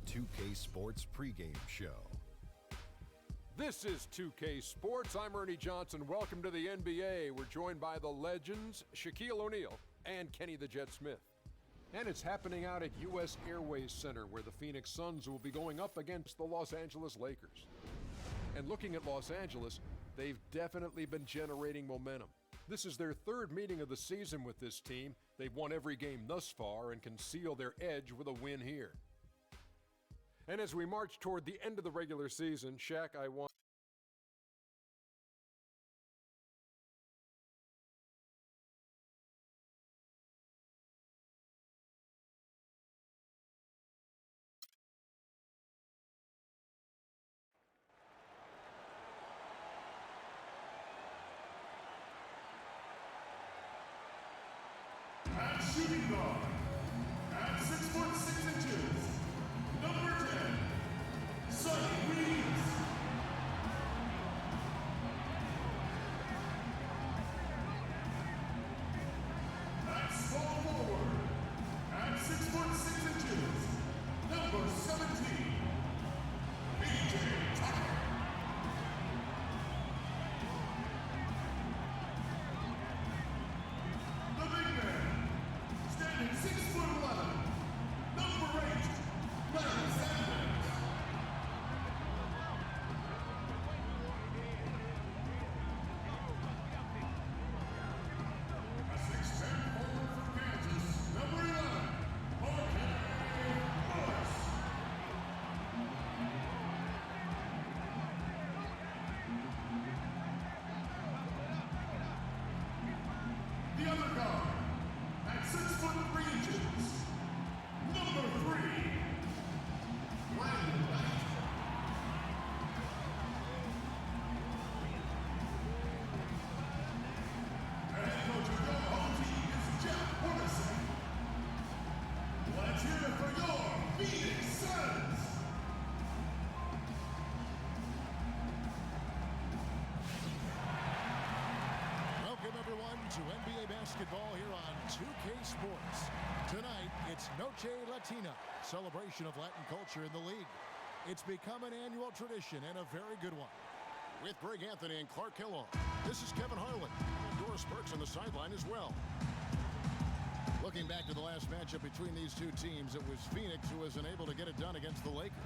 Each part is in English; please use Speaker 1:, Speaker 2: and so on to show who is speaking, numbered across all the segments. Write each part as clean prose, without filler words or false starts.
Speaker 1: 2K Sports pregame show.
Speaker 2: This is 2K Sports. I'm Ernie Johnson. Welcome to the NBA. We're joined by the legends Shaquille O'Neal and Kenny the Jet Smith. And it's happening out at U.S. Airways Center, where the Phoenix Suns will be going up against the Los Angeles Lakers. And looking at Los Angeles, they've definitely been generating momentum. This is their third meeting of the season with this team. They've won every game thus far and can seal their edge with a win here. And as we march toward the end of the regular season, Shaq, I want
Speaker 3: At shooting guard, at 6'6", number 10, Sonny Reeves. At small forward, at 6'6", number 17, PJ Tucker. The big man, standing 6'11", number 8, Larry Sanders. A 6'10" forward from Kansas, number 11, Marquette Lewis. The other guard, at 6'3", number 3, Brandon Knight. Head coach of your home team is Jeff Hornacek. Let's hear it for your Phoenix Suns.
Speaker 4: Welcome, everyone, to NBA basketball here on 2K Sports. Tonight, it's Noche Latina, celebration of Latin culture in the league. It's become an annual tradition and a very good one. With Greg Anthony and Clark Kellogg, this is Kevin Harlan. Doris Burks on the sideline as well. Looking back to the last matchup between these two teams, it was Phoenix who was unable to get it done against the Lakers.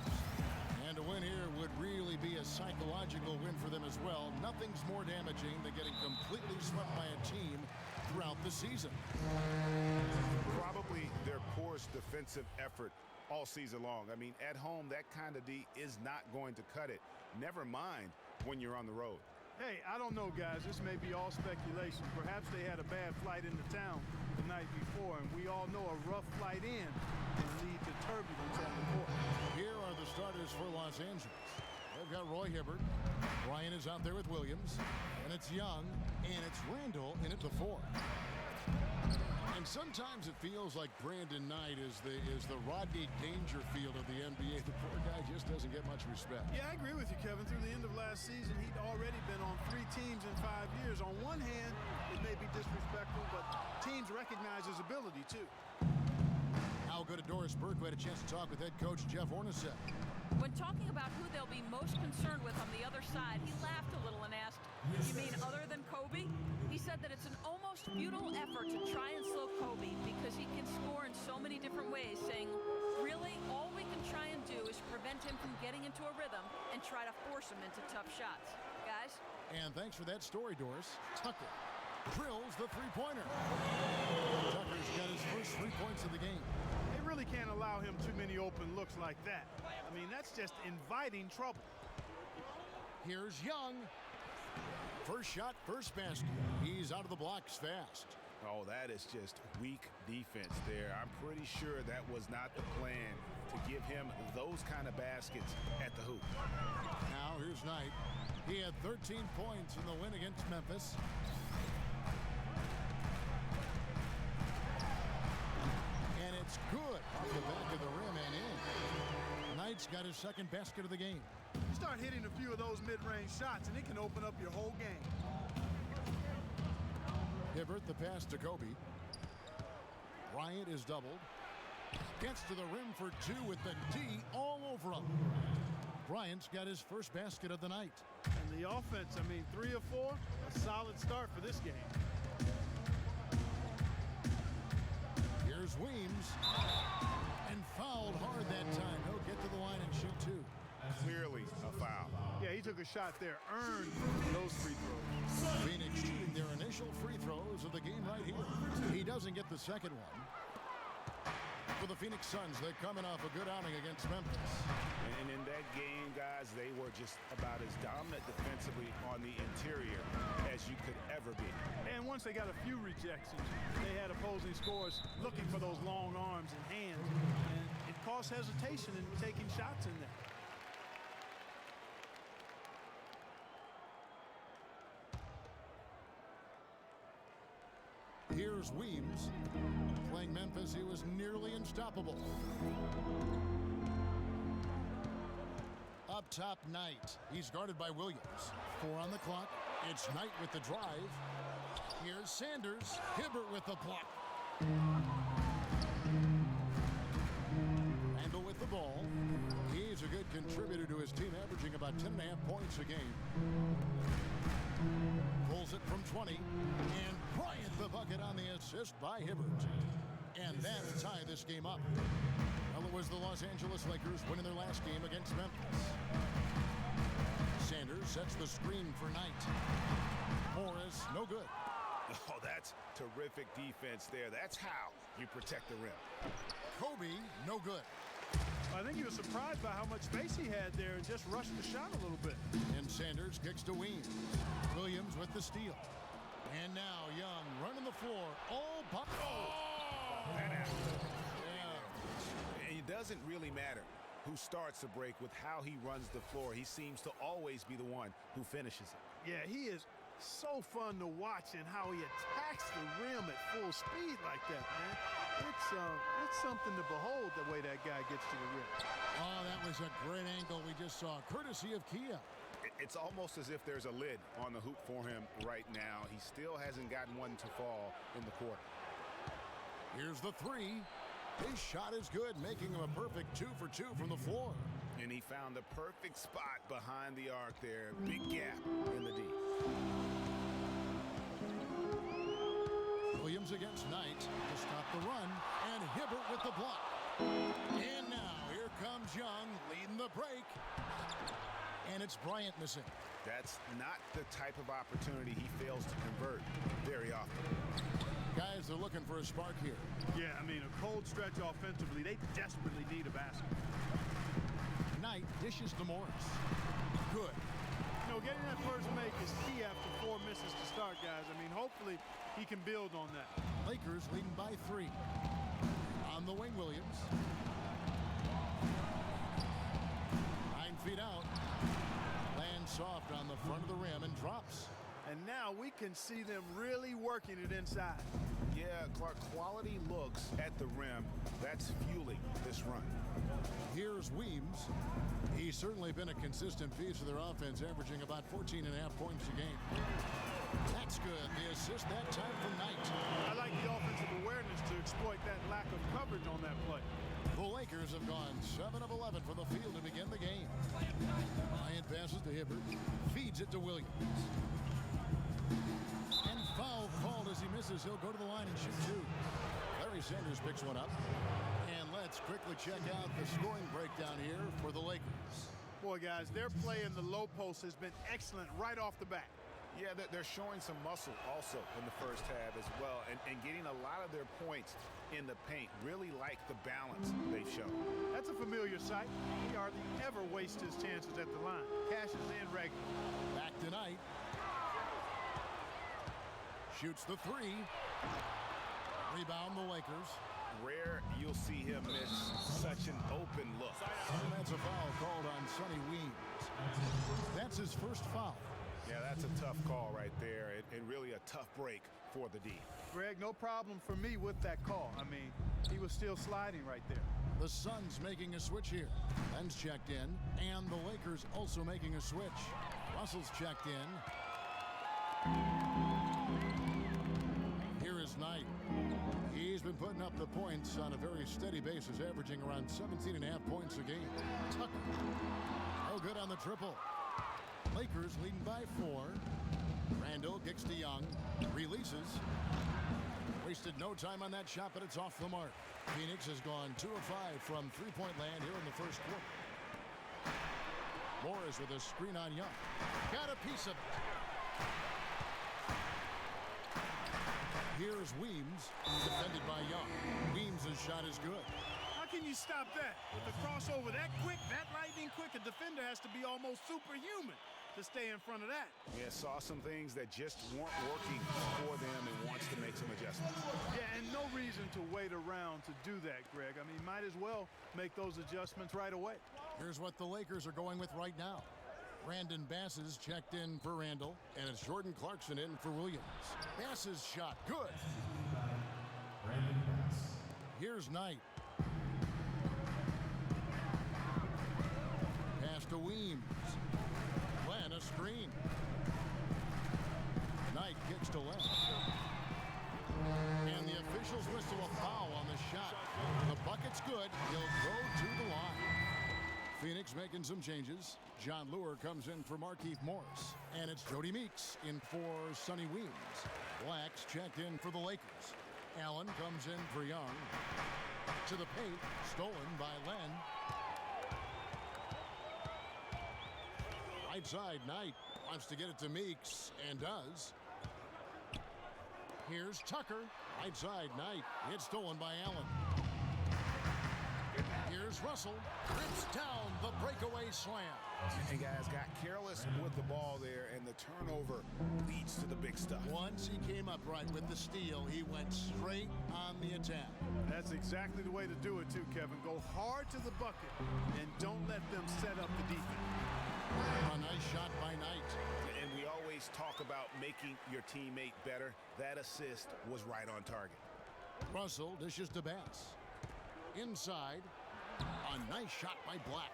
Speaker 4: And a win here would really be a psychological win for them as well. Nothing's more damaging than getting completely swept by a team throughout the season.
Speaker 5: Probably their poorest defensive effort all season long. I mean, at home, that kind of D is not going to cut it. Never mind when you're on the road.
Speaker 6: Hey, I don't know, guys. This may be all speculation. Perhaps they had a bad flight into town the night before, and we all know a rough flight in can lead to turbulence on the court.
Speaker 4: Here are the starters for Los Angeles. They've got Roy Hibbert. Ryan is out there with Williams. And it's Young. And it's Randall in at the 4. And sometimes it feels like Brandon Knight is the Rodney Dangerfield of the NBA. The poor guy just doesn't get much respect.
Speaker 6: Yeah, I agree with you, Kevin. Through the end of last season, he'd already been on 3 teams in 5 years. On one hand, it may be disrespectful, but teams recognize his ability, too.
Speaker 4: Now go to Doris Burke, who had a chance to talk with head coach Jeff Hornacek.
Speaker 7: When talking about who they'll be most concerned with on the other side, he laughed a little and asked, "You mean other than Kobe?" He said that it's an almost futile effort to try and slow Kobe because he can score in so many different ways, saying, really, all we can try and do is prevent him from getting into a rhythm and try to force him into tough shots. Guys?
Speaker 4: And thanks for that story, Doris. Tucker drills the three-pointer. Tucker's got his first 3 points of the game.
Speaker 6: They really can't allow him too many open looks like that. I mean, that's just inviting trouble.
Speaker 4: Here's Young. First shot, first basket. He's out of the blocks fast.
Speaker 5: Oh, that is just weak defense there. I'm pretty sure that was not the plan to give him those kind of baskets at the hoop.
Speaker 4: Now here's Knight. He had 13 points in the win against Memphis. And it's good off the back of the rim and in. Knight's got his second basket of the game.
Speaker 6: You start hitting a few of those mid-range shots, and it can open up your whole game.
Speaker 4: Hibbert, the pass to Kobe. Bryant is doubled. Gets to the rim for two with the D all over him. Bryant's got his first basket of the night.
Speaker 6: And the offense, I mean, 3 of 4, a solid start for this game.
Speaker 4: Here's Weems. And fouled hard that time. He'll get to the line and shoot two.
Speaker 5: Clearly a foul.
Speaker 6: Yeah, he took a shot there, earned those free throws.
Speaker 4: Phoenix shooting their initial free throws of the game right here. He doesn't get the second one. For the Phoenix Suns, they're coming off a good outing against Memphis.
Speaker 5: And in that game, guys, they were just about as dominant defensively on the interior as you could ever be.
Speaker 6: And once they got a few rejections, they had opposing scorers looking for those long arms and hands. And it caused hesitation in taking shots in there.
Speaker 4: Here's Weems. Playing Memphis, he was nearly unstoppable. Up top, Knight. He's guarded by Williams. 4 on the clock. It's Knight with the drive. Here's Sanders. Hibbert with the block. Randall with the ball. He's a good contributor to his team, averaging about 10.5 points a game. Pulls it from 20. And Bryant the bucket on the assist by Hibbert. And that'll tie this game up. Well, it was the Los Angeles Lakers winning their last game against Memphis. Sanders sets the screen for Knight. Morris, no good.
Speaker 5: Oh, that's terrific defense there. That's how you protect the rim.
Speaker 4: Kobe, no good.
Speaker 6: I think he was surprised by how much space he had there and just rushed the shot a little bit.
Speaker 4: And Sanders kicks to Weems. Williams with the steal. And now Young running the floor. All by.
Speaker 5: And it doesn't really matter who starts the break with how he runs the floor. He seems to always be the one who finishes it.
Speaker 6: Yeah, he is so fun to watch and how he attacks the rim at full speed like that, man. It's something to behold the way that guy gets to the rim.
Speaker 4: Oh, that was a great angle we just saw, courtesy of Kia.
Speaker 5: It's almost as if there's a lid on the hoop for him right now. He still hasn't gotten one to fall in the quarter.
Speaker 4: Here's the three. His shot is good, making him a perfect 2 for 2 from the floor.
Speaker 5: And he found the perfect spot behind the arc there. Big gap in the D.
Speaker 4: Williams against Knight to stop the run, and Hibbert with the block. And now here comes Young leading the break. And it's Bryant missing.
Speaker 5: That's not the type of opportunity he fails to convert very often.
Speaker 4: Guys, they're looking for a spark here.
Speaker 6: Yeah, I mean, a cold stretch offensively. They desperately need a basket.
Speaker 4: Knight dishes to Morris. Good.
Speaker 6: You know, getting that first make is key after 4 misses to start, guys. I mean, hopefully he can build on that.
Speaker 4: Lakers leading by 3. On the wing, Williams. 9 feet out. Lands soft on the front of the rim and drops.
Speaker 6: And now we can see them really working it inside.
Speaker 5: Yeah, Clark, quality looks at the rim. That's fueling this run.
Speaker 4: Here's Weems. He's certainly been a consistent piece of their offense, averaging about 14.5 points a game. That's good. The assist that time from Knight.
Speaker 6: I like the offensive awareness to exploit that lack of coverage on that play.
Speaker 4: The Lakers have gone 7 of 11 from the field to begin the game. Bryant passes to Hibbert. Feeds it to Williams. And foul called as he misses. He'll go to the line and shoot 2. Larry Sanders picks one up. And let's quickly check out the scoring breakdown here for the Lakers.
Speaker 6: Boy, guys, their play in the low post has been excellent right off the bat.
Speaker 5: Yeah, they're showing some muscle also in the first half as well, and getting a lot of their points in the paint. Really like the balance they've shown.
Speaker 6: That's a familiar sight. He hardly ever wastes his chances at the line. Cashes in regular.
Speaker 4: Back to Knight. Shoots the 3. Rebound the Lakers.
Speaker 5: Rare you'll see him miss such an open look.
Speaker 4: And that's a foul called on Sonny Weems. That's his first foul.
Speaker 5: Yeah, that's a tough call right there, and really a tough break for the D.
Speaker 6: Greg, no problem for me with that call. I mean, he was still sliding right there.
Speaker 4: The Suns making a switch here. Ben's checked in, and the Lakers also making a switch. Russell's checked in. Here is Knight. He's been been putting up the points on a very steady basis, averaging around 17.5 points a game. Tucker. Oh, good on the triple. Lakers leading by 4. Randall kicks to Young. Releases. Wasted no time on that shot, but it's off the mark. Phoenix has gone 2 of 5 from three-point land here in the first quarter. Morris with a screen on Young. Got a piece of it. Here's Weems, defended by Young. Weems' shot is good.
Speaker 6: How can you stop that? With a crossover that quick, that lightning quick, a defender has to be almost superhuman to stay in front of that.
Speaker 5: Yeah, saw some things that just weren't working for them and wants to make some adjustments.
Speaker 6: Yeah, and no reason to wait around to do that, Greg. I mean, might as well make those adjustments right away.
Speaker 4: Here's what the Lakers are going with right now. Brandon Bass is checked in for Randall, and it's Jordan Clarkson in for Williams. Bass's shot, good. Here's Knight. Pass to Weems. Glenn, a screen. Knight kicks to left. And the officials whistle a foul on the shot. The bucket's good. He'll go to the line. Phoenix making some changes. John Lure comes in for Markieff Morris. And it's Jody Meeks in for Sonny Weems. Black's checked in for the Lakers. Allen comes in for Young. To the paint, stolen by Len. Right side, Knight wants to get it to Meeks, and does. Here's Tucker. Right side, Knight. It's stolen by Allen. Here's Russell. Rips down the breakaway slam.
Speaker 5: And guys got careless with the ball there, and the turnover leads to the big stuff.
Speaker 4: Once he came upright with the steal, he went straight on the attack.
Speaker 6: That's exactly the way to do it too, Kevin. Go hard to the bucket and don't let them set up the defense.
Speaker 4: A nice shot by Knight.
Speaker 5: And we always talk about making your teammate better. That assist was right on target.
Speaker 4: Russell dishes to Bass. Inside, a nice shot by Black.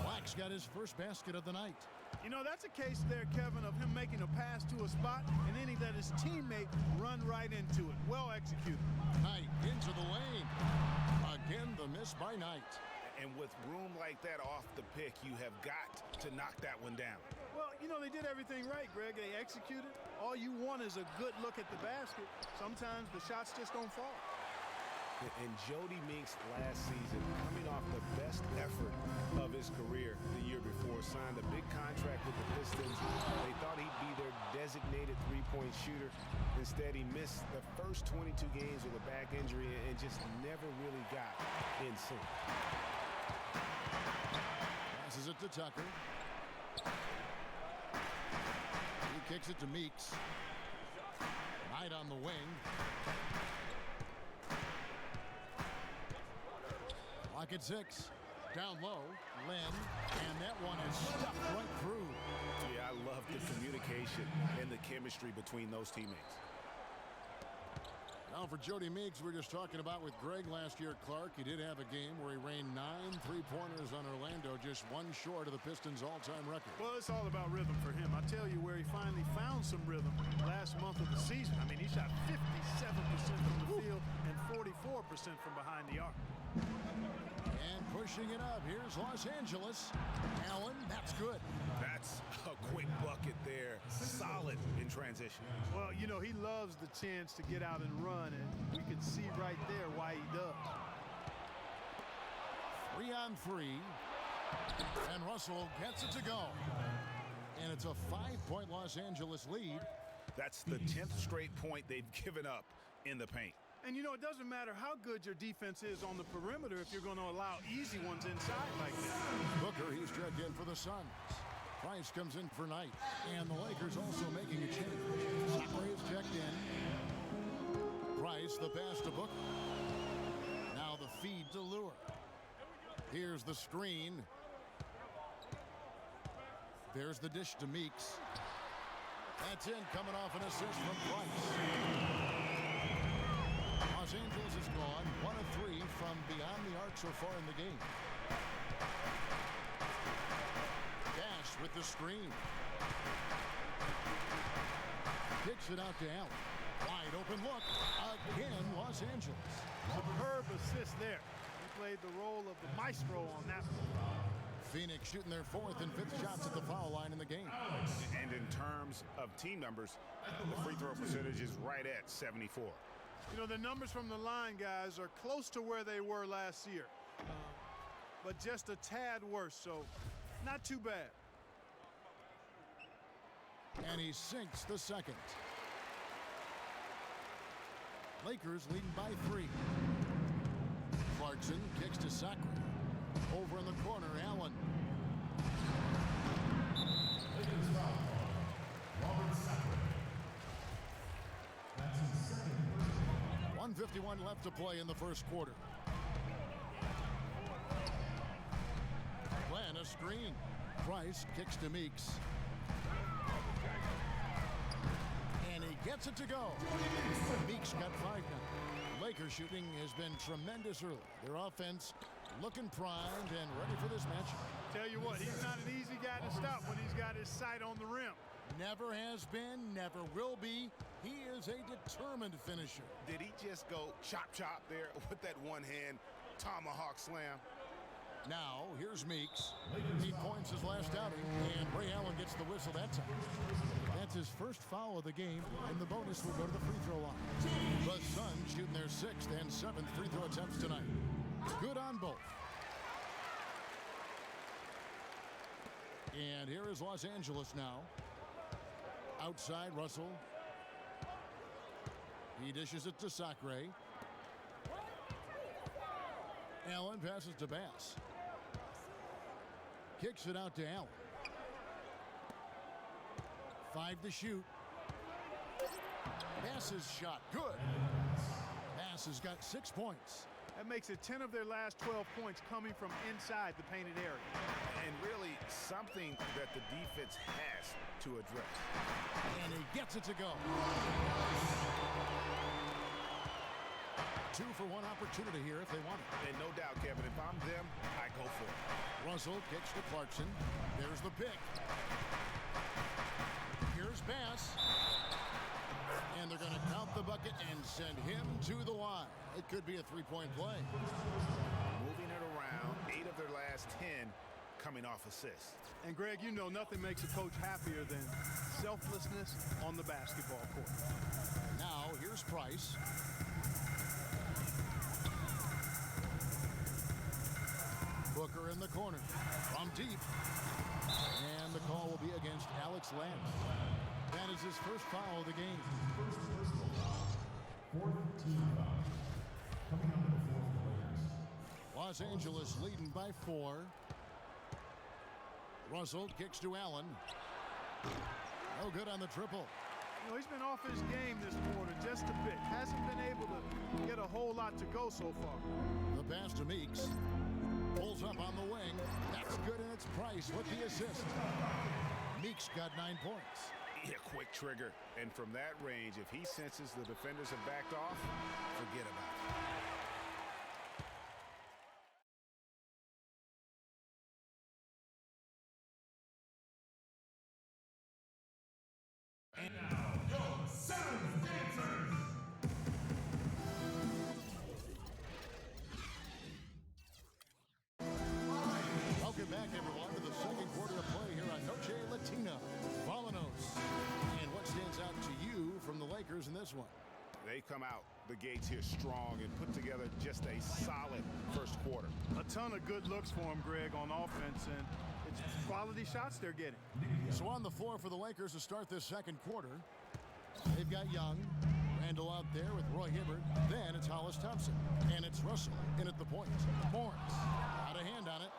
Speaker 4: Black's got his first basket of the night.
Speaker 6: You know, that's a case there, Kevin, of him making a pass to a spot, and then he let his teammate run right into it. Well executed.
Speaker 4: Knight into the lane. Again, the miss by Knight.
Speaker 5: And with room like that off the pick, you have got to knock that one down.
Speaker 6: Well, you know, they did everything right, Greg. They executed. All you want is a good look at the basket. Sometimes the shots just don't fall.
Speaker 5: And Jody Meeks last season, coming off the best effort of his career the year before, signed a big contract with the Pistons. They thought he'd be their designated three-point shooter. Instead, he missed the first 22 games with a back injury and just never really got in sync.
Speaker 4: Passes it to Tucker. He kicks it to Meeks. Knight on the wing. Clock at 6. Down low, Len, and that one is stuffed right through.
Speaker 5: Yeah, I love the communication and the chemistry between those teammates.
Speaker 4: Now for Jody Meeks, we were just talking about with Greg last year, Clark. He did have a game where he rained 9 3-pointers on Orlando, just one short of the Pistons' all-time record.
Speaker 6: Well, it's all about rhythm for him. I tell you where he finally found some rhythm last month of the season. I mean, he shot 57% from the field and 44% from behind the arc.
Speaker 4: And pushing it up, here's Los Angeles. Allen, that's good.
Speaker 5: That's a quick bucket there. Solid in transition.
Speaker 6: Well, you know, he loves the chance to get out and run, and we can see right there why he does.
Speaker 4: 3 on 3. And Russell gets it to go. And it's a 5-point Los Angeles lead.
Speaker 5: That's the 10th straight point they've given up in the paint.
Speaker 6: And, you know, it doesn't matter how good your defense is on the perimeter if you're going to allow easy ones inside like that.
Speaker 4: Booker, he's checked in for the Suns. Price comes in for Knight. And the Lakers also making a change. Zachary is checked in. Price, the pass to Booker. Now the feed to Lure. Here's the screen. There's the dish to Meeks. That's in, coming off an assist from Price. Los Angeles has gone 1 of 3 from beyond the arc so far in the game. Dash with the screen. Kicks it out to Allen. Wide Wide open look. Again, Los Angeles.
Speaker 6: Superb assist there. He played the role of the maestro on that one.
Speaker 4: Phoenix shooting their 4th and 5th shots at the foul line in the game.
Speaker 5: And in terms of team numbers, the free throw percentage is right at 74.
Speaker 6: You know, the numbers from the line, guys, are close to where they were last year. But just a tad worse, so not too bad.
Speaker 4: And he sinks the second. Lakers leading by 3. Clarkson kicks to Sacre. Over in the corner, Allen. 1:51 left to play in the first quarter. Glenn, a screen. Price kicks to Meeks. And he gets it to go. Meeks got 5 now. Lakers shooting has been tremendous early. Their offense looking primed and ready for this matchup.
Speaker 6: Tell you what, he's not an easy guy to stop when he's got his sight on the rim.
Speaker 4: Never has been, never will be. He is a determined finisher.
Speaker 5: Did he just go chop there with that one hand tomahawk slam?
Speaker 4: Now, here's Meeks. He points his last outing, and Ray Allen gets the whistle that time. That's his first foul of the game, and the bonus will go to the free throw line. The Suns shooting their 6th and 7th free throw attempts tonight. Good on both. And here is Los Angeles now. Outside, Russell. He dishes it to Sacre. Allen passes to Bass. Kicks it out to Allen. 5 to shoot. Bass's shot, good. Bass has got 6 points.
Speaker 6: That makes it 10 of their last 12 points coming from inside the painted area.
Speaker 5: And really something that the defense has to address.
Speaker 4: And he gets it to go. 2 for 1 opportunity here if they want it.
Speaker 5: And no doubt, Kevin, if I'm them, I go for it.
Speaker 4: Russell kicks to Clarkson. There's the pick. Here's Bass. And they're going to count the bucket and send him to the line. It could be a 3-point play.
Speaker 5: Moving it around, 8 of their last 10 coming off assists.
Speaker 6: And Greg, you know nothing makes a coach happier than selflessness on the basketball court.
Speaker 4: Now, here's Price. Booker in the corner from deep. And the call will be against Alex Lance. That is his first foul of the game. Los Angeles leading by 4. Russell kicks to Allen. No good on the triple.
Speaker 6: You know, he's been off his game this quarter just a bit. Hasn't been able to get a whole lot to go so far.
Speaker 4: The pass to Meeks. Pulls up on the wing. That's good, and it's Price with the assist. Meeks got 9 points.
Speaker 5: Yeah, quick trigger. And from that range, if he senses the defenders have backed off, forget about it.
Speaker 4: Welcome back, everyone, to the second quarter of play here on Noche Latina. Vámonos. And what stands out to you from the Lakers in this one?
Speaker 5: They come out the gates here strong and put together just a solid first quarter.
Speaker 6: A ton of good looks for him, Greg, on offense, and it's quality shots they're getting.
Speaker 4: So on the floor for the Lakers to start this second quarter, they've got Young, Randall out there with Roy Hibbert. Then it's Hollis Thompson, and it's Russell in at the point. Morris out of hand on it.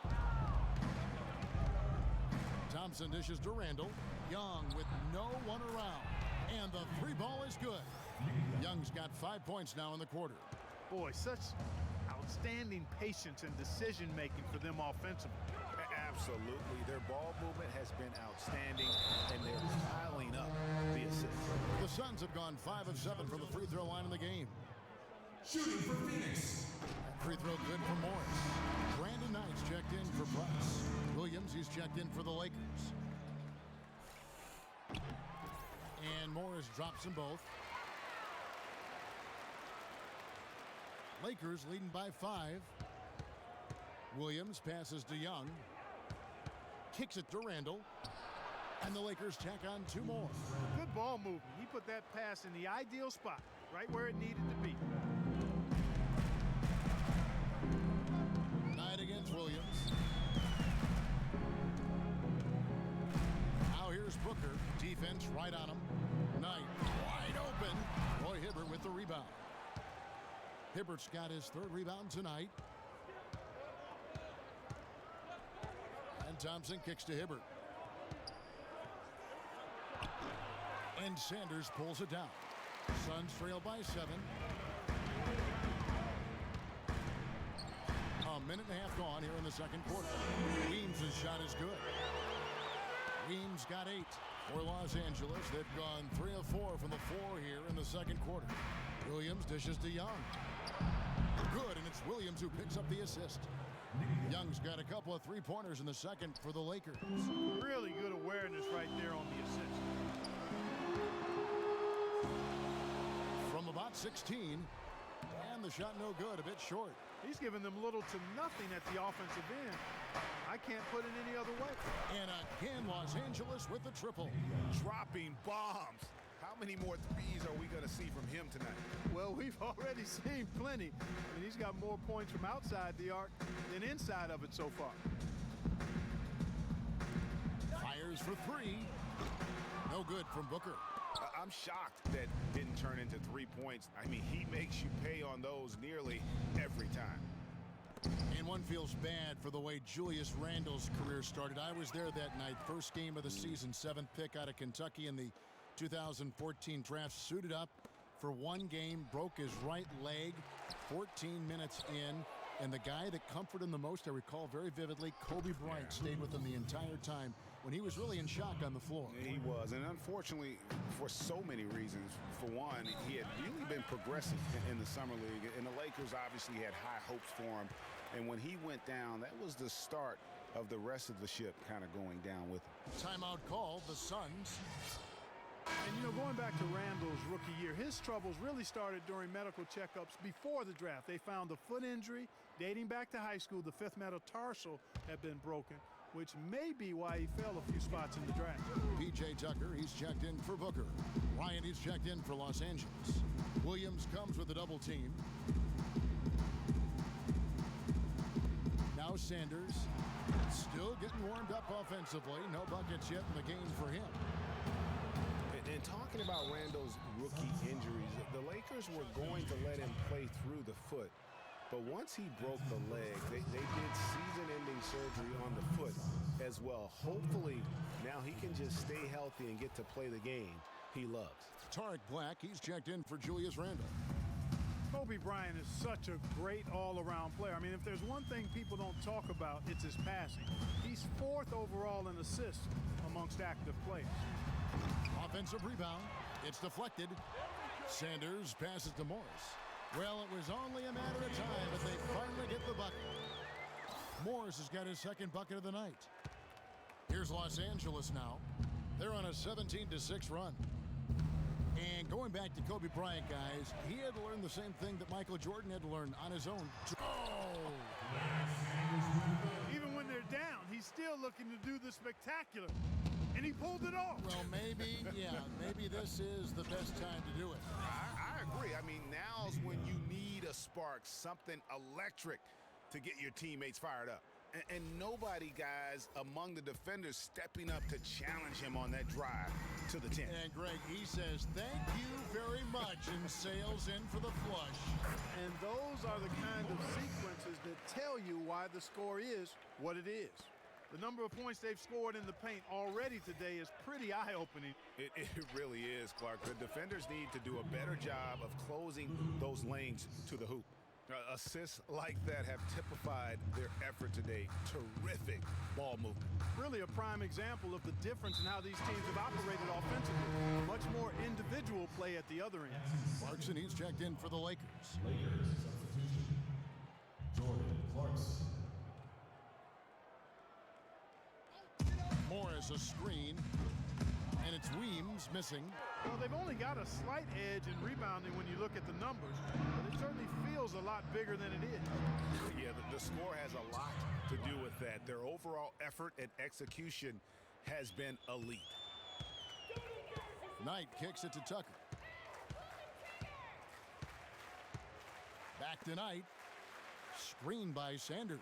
Speaker 4: Thompson dishes to Randall. Young with no one around. And the 3 ball is good. Young's got 5 points now in the quarter.
Speaker 6: Boy, such outstanding patience and decision-making for them offensively.
Speaker 5: Absolutely. Their ball movement has been outstanding, and they're piling up the assists.
Speaker 4: The Suns have gone 5 of 7 from the free throw line in the game.
Speaker 3: Shooting for Phoenix.
Speaker 4: Free throw good for Morris. Brandon Knight's checked in for Price. Williams, he's checked in for the Lakers. And Morris drops them both. Lakers leading by 5. Williams passes to Young. Kicks it to Randall. And the Lakers tack on 2 more.
Speaker 6: Good ball movement. He put that pass in the ideal spot, right where it needed to be.
Speaker 4: Knight against Williams. Now here's Booker. Defense right on him. Knight wide open. Roy Hibbert with the rebound. Hibbert's got his 3rd rebound tonight. And Thompson kicks to Hibbert. And Sanders pulls it down. Suns trail by 7. A minute and a half gone here in the second quarter. Weems' shot is good. Weems got 8 for Los Angeles. They've gone 3 of 4 from the floor here in the second quarter. Williams dishes to Young. Good, and it's Williams who picks up the assist. Young's got a couple of 3-pointers in the second for the Lakers.
Speaker 6: Really good awareness right there on the assist.
Speaker 4: From about 16, and the shot no good, a bit short.
Speaker 6: He's giving them little to nothing at the offensive end. I can't put it any other way.
Speaker 4: And again, Los Angeles with the triple.
Speaker 5: Dropping bombs. How many more threes are we going to see from him tonight?
Speaker 6: Well, we've already seen plenty. I mean, he's got more points from outside the arc than inside of it so far.
Speaker 4: Fires for 3. No good from Booker.
Speaker 5: I'm shocked that didn't turn into 3 points. I mean, he makes you pay on those nearly every time.
Speaker 4: And one feels bad for the way Julius Randle's career started. I was there that night. First game of the season, 7th pick out of Kentucky in the 2014 draft. Suited up for 1 game, broke his right leg 14 minutes in. And the guy that comforted him the most, I recall very vividly, Kobe Bryant stayed with him the entire time when he was really in shock on the floor.
Speaker 5: He was, and unfortunately, for so many reasons. For one, he had really been progressive in the summer league, and the Lakers obviously had high hopes for him. And when he went down, that was the start of the rest of the ship kind of going down with him.
Speaker 4: Timeout called, the Suns.
Speaker 6: And, you know, going back to Randall's rookie year, his troubles really started during medical checkups before the draft. They found a foot injury dating back to high school. The 5th metatarsal had been broken, which may be why he fell a few spots in the draft.
Speaker 4: P.J. Tucker, he's checked in for Booker. Ryan, he's checked in for Los Angeles. Williams comes with a double team. Now Sanders still getting warmed up offensively. No buckets yet in the game for him.
Speaker 5: And talking about Randall's rookie injuries, the Lakers were going to let him play through the foot. But once he broke the leg, they did season-ending surgery on the foot as well. Hopefully, now he can just stay healthy and get to play the game he loves.
Speaker 4: Tarek Black, he's checked in for Julius Randle.
Speaker 6: Kobe Bryant is such a great all-around player. I mean, if there's one thing people don't talk about, it's his passing. He's 4th overall in assists amongst active players.
Speaker 4: Offensive rebound. It's deflected. Sanders passes to Morris. Well, it was only a matter of time, but they finally get the bucket. Morris has got his 2nd bucket of the night. Here's Los Angeles now. They're on a 17-6 run. And going back to Kobe Bryant, guys, he had to learn the same thing that Michael Jordan had to learn on his own. Oh!
Speaker 6: Even when they're down, he's still looking to do the spectacular. And he pulled it off.
Speaker 4: Well, maybe this is the best time to do it.
Speaker 5: I agree. I mean, now's when you need a spark, something electric to get your teammates fired up. And nobody, guys, among the defenders stepping up to challenge him on that drive to the 10.
Speaker 4: And Greg, he says, thank you very much, and sails in for the flush.
Speaker 6: And those are the kind of sequences that tell you why the score is what it is. The number of points they've scored in the paint already today is pretty eye-opening.
Speaker 5: It really is, Clark. The defenders need to do a better job of closing those lanes to the hoop. Assists like that have typified their effort today. Terrific ball movement.
Speaker 6: Really a prime example of the difference in how these teams have operated offensively. Much more individual play at the other end.
Speaker 4: Clarkson, he's checked in for the Lakers.
Speaker 3: Lakers substitution. Jordan Clarkson.
Speaker 4: Morris a screen, and it's Weems missing.
Speaker 6: Well, they've only got a slight edge in rebounding when you look at the numbers, but it certainly feels a lot bigger than it is.
Speaker 5: Yeah, the score has a lot to do with that. Their overall effort and execution has been elite.
Speaker 4: Knight kicks it to Tucker. Back to Knight. Screened by Sanders.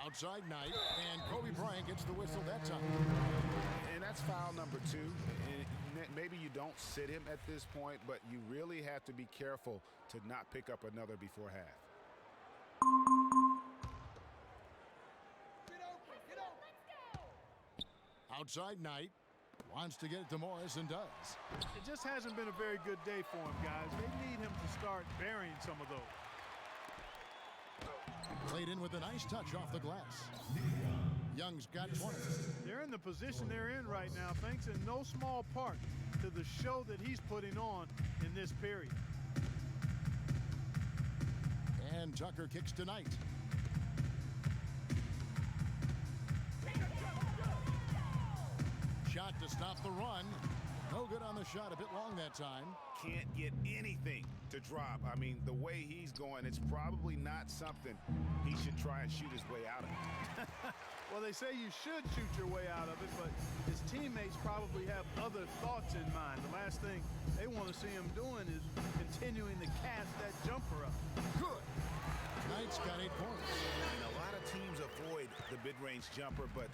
Speaker 4: Outside Knight, and Kobe Bryant gets the whistle that time.
Speaker 5: And that's foul number 2. And maybe you don't sit him at this point, but you really have to be careful to not pick up another before half.
Speaker 4: Outside Knight. Wants to get it to Morris and does.
Speaker 6: It just hasn't been a very good day for him, guys. They need him to start burying some of those.
Speaker 4: Played in with a nice touch off the glass. Young's got 20.
Speaker 6: They're in the position they're in right now, thanks in no small part to the show that he's putting on in this period.
Speaker 4: And Tucker kicks to Knight. Shot to stop the run. No good on the shot, a bit long that time.
Speaker 5: Can't get anything to drop. I mean, the way he's going, it's probably not something he should try and shoot his way out of.
Speaker 6: Well, they say you should shoot your way out of it, but his teammates probably have other thoughts in mind. The last thing they want to see him doing is continuing to cast that jumper up.
Speaker 4: Good. Knight's got 8 points.
Speaker 5: And a lot of teams avoid the mid-range jumper, but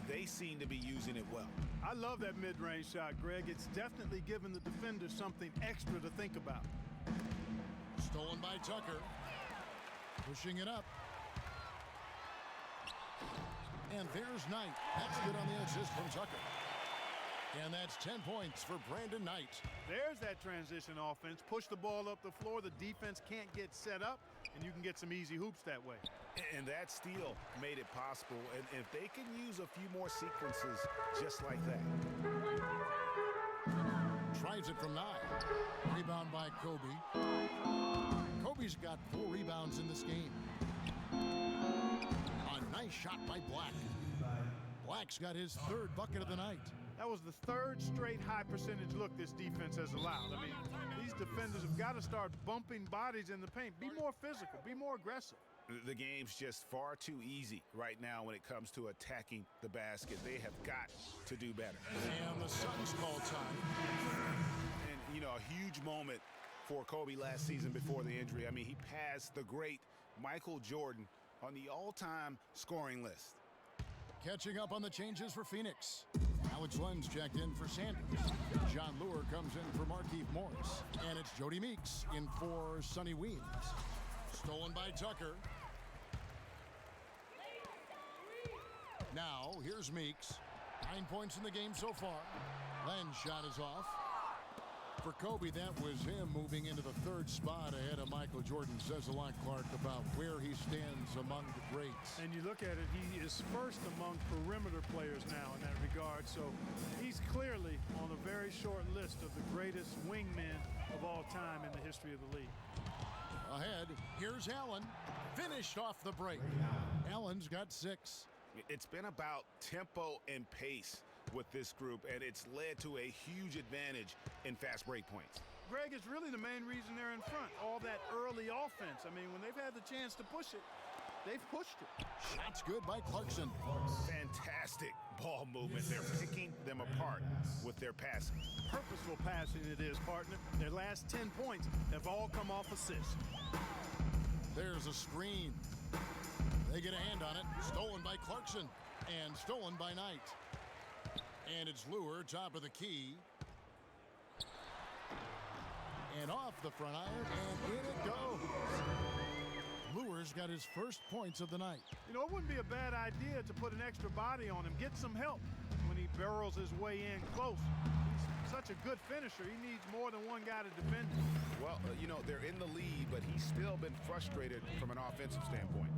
Speaker 5: they seem to be using it well.
Speaker 6: I love that mid-range shot, Greg. It's definitely given the defender something extra to think about.
Speaker 4: Stolen by Tucker. Pushing it up. And there's Knight. That's good on the assist from Tucker. And that's 10 points for Brandon Knight.
Speaker 6: There's that transition offense. Push the ball up the floor. The defense can't get set up, and you can get some easy hoops that way.
Speaker 5: And that steal made it possible. And if they can use a few more sequences just like that.
Speaker 4: Tries it from 9. Rebound by Kobe. Kobe's got 4 rebounds in this game. A nice shot by Black. Black's got his 3rd bucket of the night.
Speaker 6: That was the 3rd straight high percentage look this defense has allowed. I mean, these defenders have got to start bumping bodies in the paint. Be more physical. Be more aggressive.
Speaker 5: The game's just far too easy right now when it comes to attacking the basket. They have got to do better.
Speaker 4: And the Suns call time.
Speaker 5: And, you know, a huge moment for Kobe last season before the injury. I mean, he passed the great Michael Jordan on the all-time scoring list.
Speaker 4: Catching up on the changes for Phoenix. Alex Lenz checked in for Sanders. John Lure comes in for Markieff Morris. And it's Jody Meeks in for Sonny Weems. Stolen by Tucker. Now, here's Meeks. 9 points in the game so far. Len's shot is off. For Kobe, that was him moving into the 3rd spot ahead of Michael Jordan. Says a lot, Clark, about where he stands among the greats.
Speaker 6: And you look at it, he is first among perimeter players now in that regard. So he's clearly on a very short list of the greatest wingmen of all time in the history of the league.
Speaker 4: Ahead, here's Allen. Finished off the break. Allen's got 6.
Speaker 5: It's been about tempo and pace with this group, and it's led to a huge advantage in fast break points.
Speaker 6: Greg, it's really the main reason they're in front. All that early offense. I mean, when they've had the chance to push it, they've pushed it.
Speaker 4: Shots good by Clarkson.
Speaker 5: Fantastic ball movement. They're picking them apart with their passing.
Speaker 6: Purposeful passing it is, partner. Their last 10 points have all come off assists.
Speaker 4: There's a screen. They get a hand on it. Stolen by Clarkson. And stolen by Knight. And it's Lure, top of the key. And off the front iron, and in it goes. Lure's got his first points of the night.
Speaker 6: You know, it wouldn't be a bad idea to put an extra body on him, get some help when he barrels his way in close. He's such a good finisher. He needs more than one guy to defend him.
Speaker 5: Well, you know, they're in the lead, but he's still been frustrated from an offensive standpoint.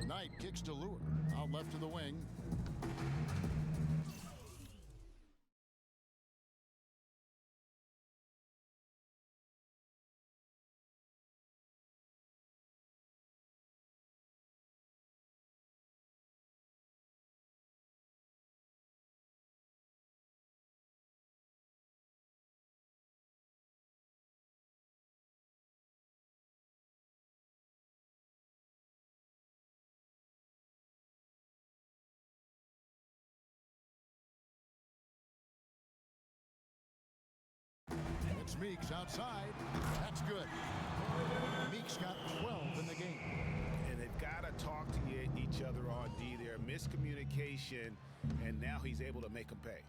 Speaker 4: Knight kicks to Lure. Out left to the wing. Here's Meeks outside. That's good. Meeks got 12 in the game.
Speaker 5: And they've got to talk to each other on D there. Miscommunication, and now he's able to make them pay.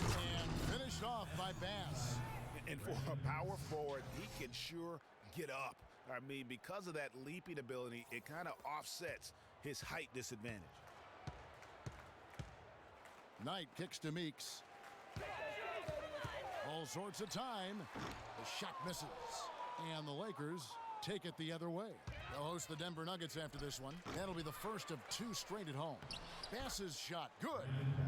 Speaker 4: And finished off by Bass.
Speaker 5: And for a power forward, he can sure get up. I mean, because of that leaping ability, it kind of offsets his height disadvantage.
Speaker 4: Knight kicks to Meeks. All sorts of time. The shot misses. And the Lakers take it the other way. They'll host the Denver Nuggets after this one. That'll be the first of 2 straight at home. Bass's shot, good.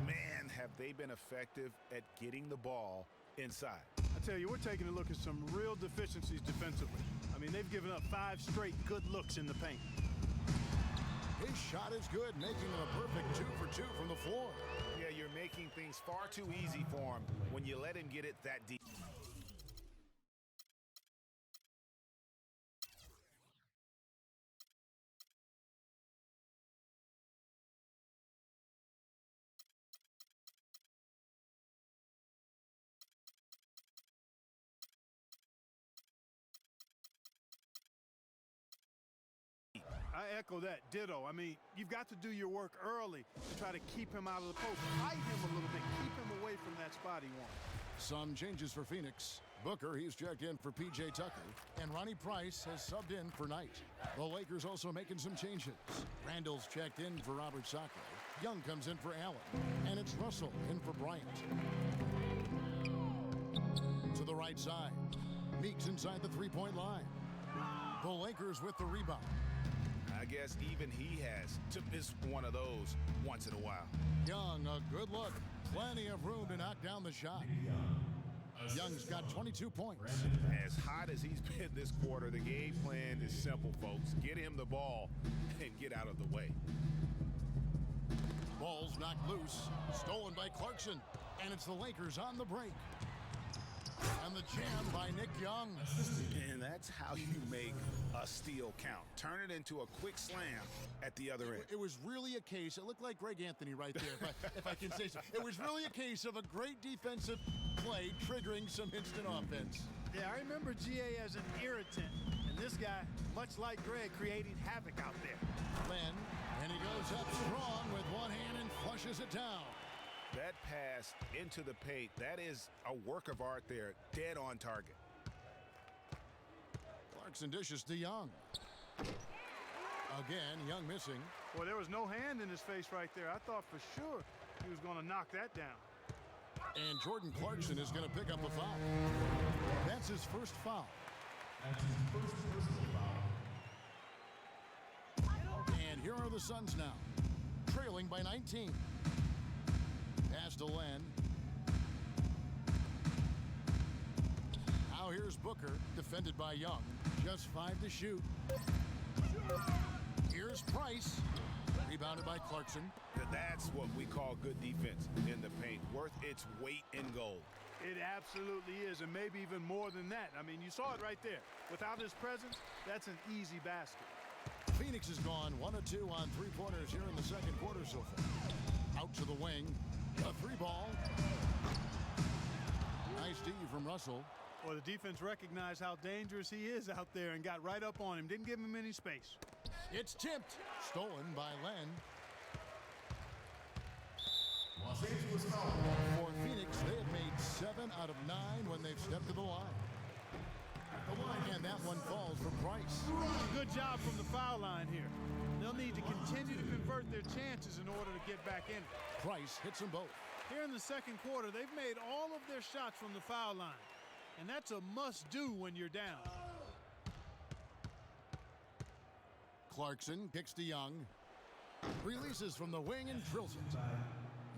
Speaker 5: Man, have they been effective at getting the ball inside.
Speaker 6: I tell you, we're taking a look at some real deficiencies defensively. I mean, they've given up 5 straight good looks in the paint.
Speaker 4: His shot is good, making him a perfect 2 for 2 from the floor.
Speaker 5: Yeah, you're making things far too easy for him when you let him get it that deep.
Speaker 6: I echo that, ditto. I mean, you've got to do your work early to try to keep him out of the post. Hide him a little bit. Keep him away from that spot he wants.
Speaker 4: Some changes for Phoenix. Booker, he's checked in for P.J. Tucker. And Ronnie Price has subbed in for Knight. The Lakers also making some changes. Randall's checked in for Robert Sacre. Young comes in for Allen. And it's Russell in for Bryant. To the right side. Meeks inside the three-point line. The Lakers with the rebound.
Speaker 5: I guess even he has to miss one of those once in a while.
Speaker 4: Young, a good look. Plenty of room to knock down the shot. Young's got 22 points.
Speaker 5: As hot as he's been this quarter, the game plan is simple, folks. Get him the ball and get out of the way.
Speaker 4: Ball's knocked loose. Stolen by Clarkson. And it's the Lakers on the break. And the jam by Nick Young.
Speaker 5: And that's how you make a steal count. Turn it into a quick slam at the other end.
Speaker 4: It was really a case, it looked like Greg Anthony right there, if I can say so. It was really a case of a great defensive play triggering some instant offense.
Speaker 6: Yeah, I remember GA as an irritant. And this guy, much like Greg, creating havoc out there.
Speaker 4: Len, and he goes up strong with one hand and flushes it down.
Speaker 5: That pass into the paint, that is a work of art there, dead on target.
Speaker 4: Clarkson dishes to Young. Again, Young missing.
Speaker 6: Well, there was no hand in his face right there. I thought for sure he was going to knock that down.
Speaker 4: And Jordan Clarkson is going to pick up a foul. That's his first foul. And here are the Suns now, trailing by 19. Pass to Len. Now here's Booker, defended by Young. Just 5 to shoot. Here's Price, rebounded by Clarkson.
Speaker 5: That's what we call good defense in the paint, worth its weight in gold.
Speaker 6: It absolutely is, and maybe even more than that. I mean, you saw it right there. Without his presence, that's an easy basket.
Speaker 4: Phoenix has gone 1 of 2 on three-pointers here in the second quarter so far. Out to the wing. A 3-ball. Nice D from Russell.
Speaker 6: Well, the defense recognized how dangerous he is out there and got right up on him. Didn't give him any space.
Speaker 4: It's tipped. Stolen by Len. For Phoenix, they have made 7 out of 9 when they've stepped to the line. And that one falls for Price.
Speaker 6: Good job from the foul line here. They'll need to continue to convert their chances in order to get back in.
Speaker 4: Price hits them both.
Speaker 6: Here in the second quarter, they've made all of their shots from the foul line. And that's a must-do when you're down.
Speaker 4: Clarkson kicks to Young. Releases from the wing and drills it.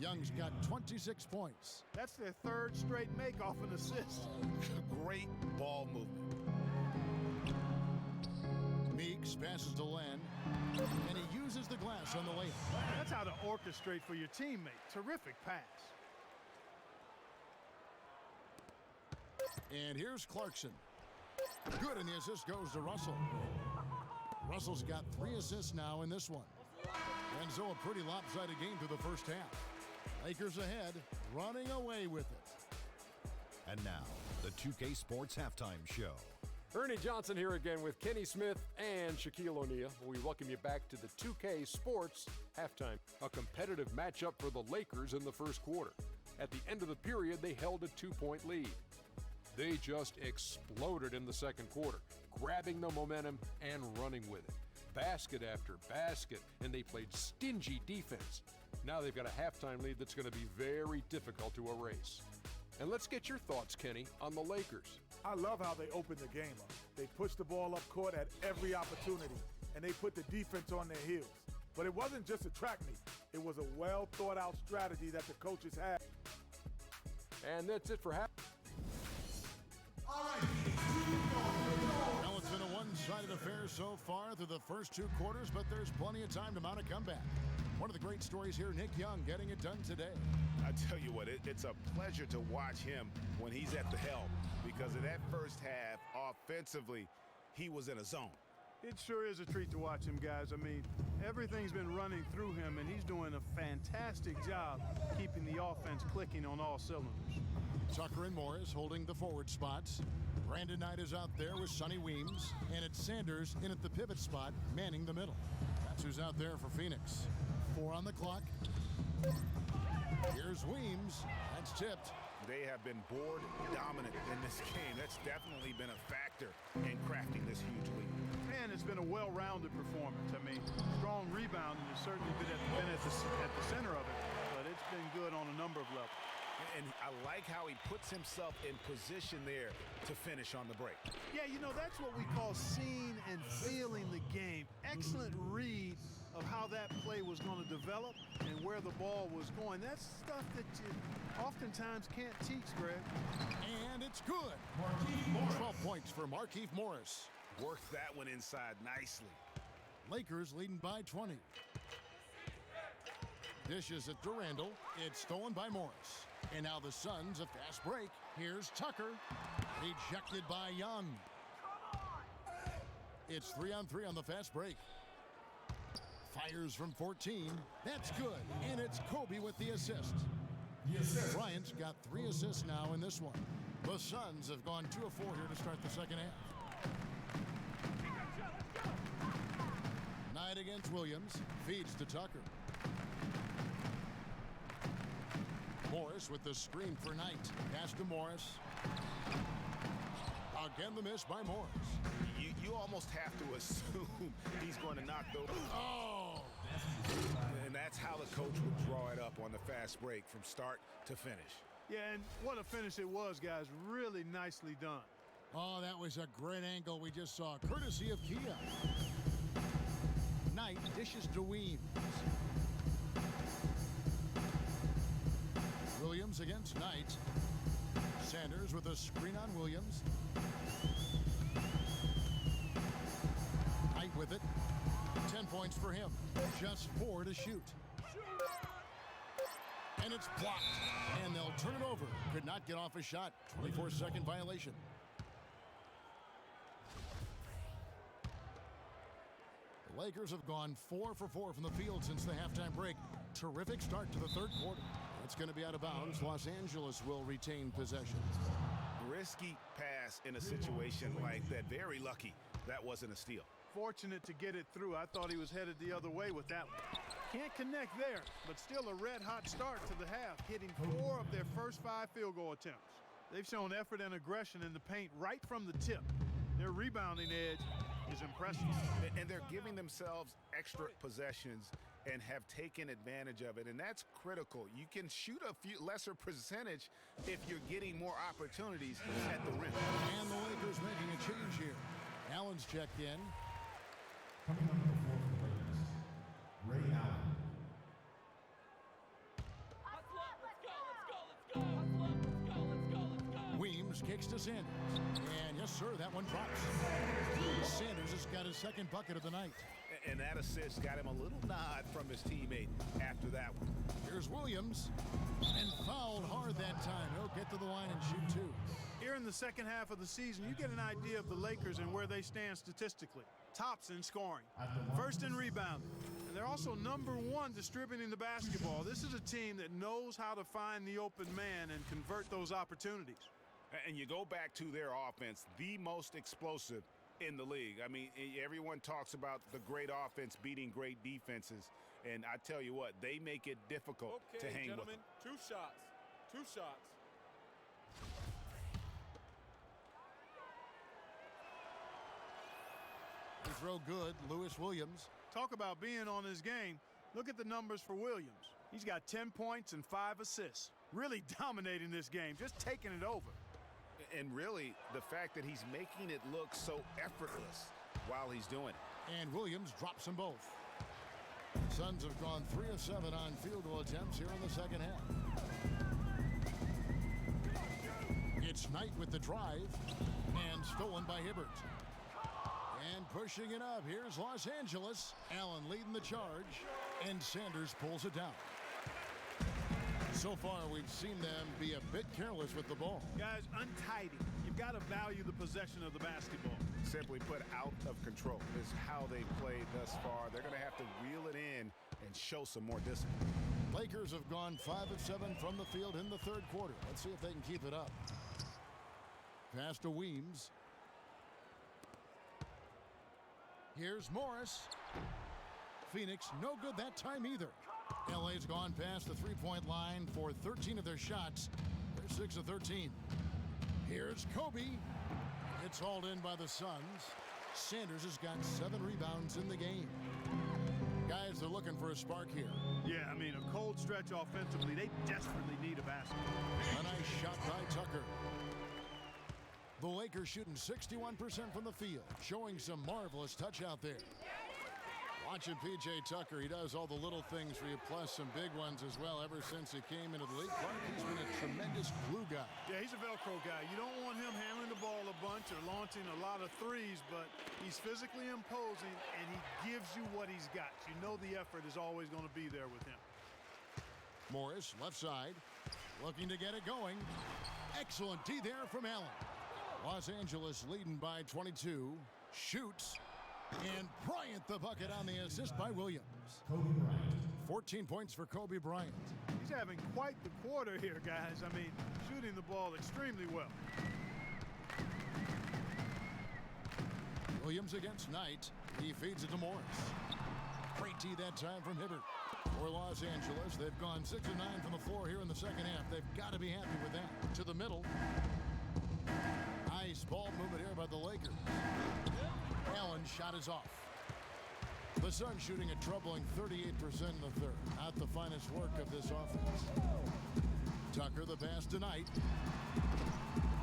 Speaker 4: Young's got 26 points.
Speaker 6: That's their 3rd straight make off an assist.
Speaker 5: Great ball movement.
Speaker 4: Meeks passes to Len, and he uses the glass on the layup.
Speaker 6: That's how to orchestrate for your teammate. Terrific pass.
Speaker 4: And here's Clarkson. Good, and the assist goes to Russell. Russell's got 3 assists now in this one. And so a pretty lopsided game through the first half. Lakers ahead, running away with it.
Speaker 1: And now, the 2K Sports Halftime Show.
Speaker 2: Ernie Johnson here again with Kenny Smith and Shaquille O'Neal. We welcome you back to the 2K Sports Halftime, a competitive matchup for the Lakers in the first quarter. At the end of the period, they held a 2-point lead. They just exploded in the second quarter, grabbing the momentum and running with it. Basket after basket, and they played stingy defense. Now they've got a halftime lead that's going to be very difficult to erase. And let's get your thoughts, Kenny, on the Lakers.
Speaker 8: I love how they opened the game up. They pushed the ball up court at every opportunity, and they put the defense on their heels. But it wasn't just a track meet. It was a well-thought-out strategy that the coaches had.
Speaker 2: And that's it for half.
Speaker 4: Well, it's been a one-sided affair so far through the first two quarters, but there's plenty of time to mount a comeback. One of the great stories here, Nick Young getting it done today.
Speaker 5: I tell you what, it's a pleasure to watch him when he's at the helm, because in that first half, offensively, he was in a zone.
Speaker 6: It sure is a treat to watch him, guys. I mean, everything's been running through him, and he's doing a fantastic job keeping the offense clicking on all cylinders.
Speaker 4: Tucker and Morris holding the forward spots. Brandon Knight is out there with Sonny Weems, and it's Sanders in at the pivot spot, manning the middle. That's who's out there for Phoenix. 4 on the clock. Here's Weems. That's tipped.
Speaker 5: They have been board dominant in this game. That's definitely been a factor in crafting this huge lead.
Speaker 6: And it's been a well-rounded performance. I mean, strong rebounding has certainly been at the center of it, but it's been good on a number of levels.
Speaker 5: And I like how he puts himself in position there to finish on the break.
Speaker 6: Yeah, you know, that's what we call seeing and feeling the game. Excellent read of how that play was going to develop and where the ball was going. That's stuff that you oftentimes can't teach, Greg.
Speaker 4: And it's good. 12 points for Markieff Morris.
Speaker 5: Worked that one inside nicely.
Speaker 4: Lakers leading by 20. Dishes it to Randall. It's stolen by Morris. And now the Suns, a fast break. Here's Tucker. Ejected by Young. It's 3-on-3 on the fast break. Fires from 14. That's good. And it's Kobe with the assist. Bryant's got 3 assists now in this one. The Suns have gone 2 of 4 here to start the second half. Knight against Williams. Feeds to Tucker. Morris with the screen for Knight. Pass to Morris. Again the miss by Morris.
Speaker 5: You almost have to assume he's going to knock those.
Speaker 4: Oh!
Speaker 5: And that's how the coach would draw it up on the fast break from start to finish.
Speaker 6: Yeah, and what a finish it was, guys. Really nicely done.
Speaker 4: Oh, that was a great angle we just saw, courtesy of Kia. Knight dishes to Weems. Williams against Knight. Sanders with a screen on Williams. Knight with it. 10 points for him. Just 4 to shoot. And it's blocked. And they'll turn it over. Could not get off a shot. 24-second violation. The Lakers have gone 4 for 4 from the field since the halftime break. Terrific start to the third quarter. It's going to be out of bounds. Los Angeles will retain possession.
Speaker 5: Risky pass in a situation like that. Very lucky that wasn't a steal.
Speaker 6: Fortunate to get it through. I thought he was headed the other way with that one. Can't connect there, but still a red-hot start to the half, hitting 4 of their first 5 field goal attempts. They've shown effort and aggression in the paint right from the tip. Their rebounding edge is impressive.
Speaker 5: And they're giving themselves extra possessions and have taken advantage of it, and that's critical. You can shoot a few lesser percentage if you're getting more opportunities at the rim.
Speaker 4: And the Lakers making a change here. Allen's checked in.
Speaker 3: Coming up the floor for the Lakers, Ray Allen.
Speaker 4: Weems kicks to Sanders. And yes, sir, that one drops. Sanders has got his second bucket of the night.
Speaker 5: And that assist got him a little nod from his teammate after that one.
Speaker 4: Here's Williams. And fouled hard that time. He'll get to the line and shoot 2.
Speaker 6: Here in the second half of the season, you get an idea of the Lakers and where they stand statistically. Tops in scoring, first in rebounding, and they're also #1 distributing the basketball. This is a team that knows how to find the open man and convert those opportunities.
Speaker 5: And you go back to their offense, the most explosive in the league. I mean, everyone talks about the great offense beating great defenses. And I tell you what, they make it difficult to hang with them.
Speaker 9: Two shots. Two shots.
Speaker 4: The throw good, Lewis Williams.
Speaker 6: Talk about being on his game. Look at the numbers for Williams. He's got 10 points and 5 assists. Really dominating this game, just taking it over.
Speaker 5: And really, the fact that he's making it look so effortless while he's doing it.
Speaker 4: And Williams drops them both. Suns have gone 3 of 7 on field goal attempts here in the second half. It's Knight with the drive, and stolen by Hibbert. And pushing it up, here's Los Angeles. Allen leading the charge, and Sanders pulls it down. So far, we've seen them be a bit careless with the ball.
Speaker 6: Guys, untidy. You've got to value the possession of the basketball.
Speaker 5: Simply put, out of control is how they played thus far. They're going to have to reel it in and show some more discipline.
Speaker 4: Lakers have gone 5 of 7 from the field in the third quarter. Let's see if they can keep it up. Pass to Weems. Here's Morris. Phoenix, no good that time either. LA's gone past the three-point line for 13 of their shots. They're 6 of 13. Here's Kobe. It's hauled in by the Suns. Sanders has got 7 rebounds in the game. Guys, they're looking for a spark here.
Speaker 6: Yeah, I mean, a cold stretch offensively. They desperately need a basket.
Speaker 4: A nice shot by Tucker. The Lakers shooting 61% from the field, showing some marvelous touch out there. Watching P.J. Tucker, he does all the little things for you, plus some big ones as well ever since he came into the league. Clark, he's been a tremendous glue guy.
Speaker 6: Yeah, he's a Velcro guy. You don't want him handling the ball a bunch or launching a lot of threes, but he's physically imposing, and he gives you what he's got. You know the effort is always going to be there with him.
Speaker 4: Morris, left side, looking to get it going. Excellent D there from Allen. Los Angeles leading by 22. Shoots. And Bryant the bucket on the assist by Williams. 14 points for Kobe Bryant.
Speaker 6: He's having quite the quarter here, guys. I mean, shooting the ball extremely well.
Speaker 4: Williams against Knight. He feeds it to Morris. Great D that time from Hibbert. For Los Angeles, they've gone 6 of 9 from the floor here in the second half. They've got to be happy with that. To the middle. Nice ball movement here by the Lakers. Allen's shot is off. The Suns shooting a troubling 38% in the third. Not the finest work of this offense. Tucker the pass to Knight.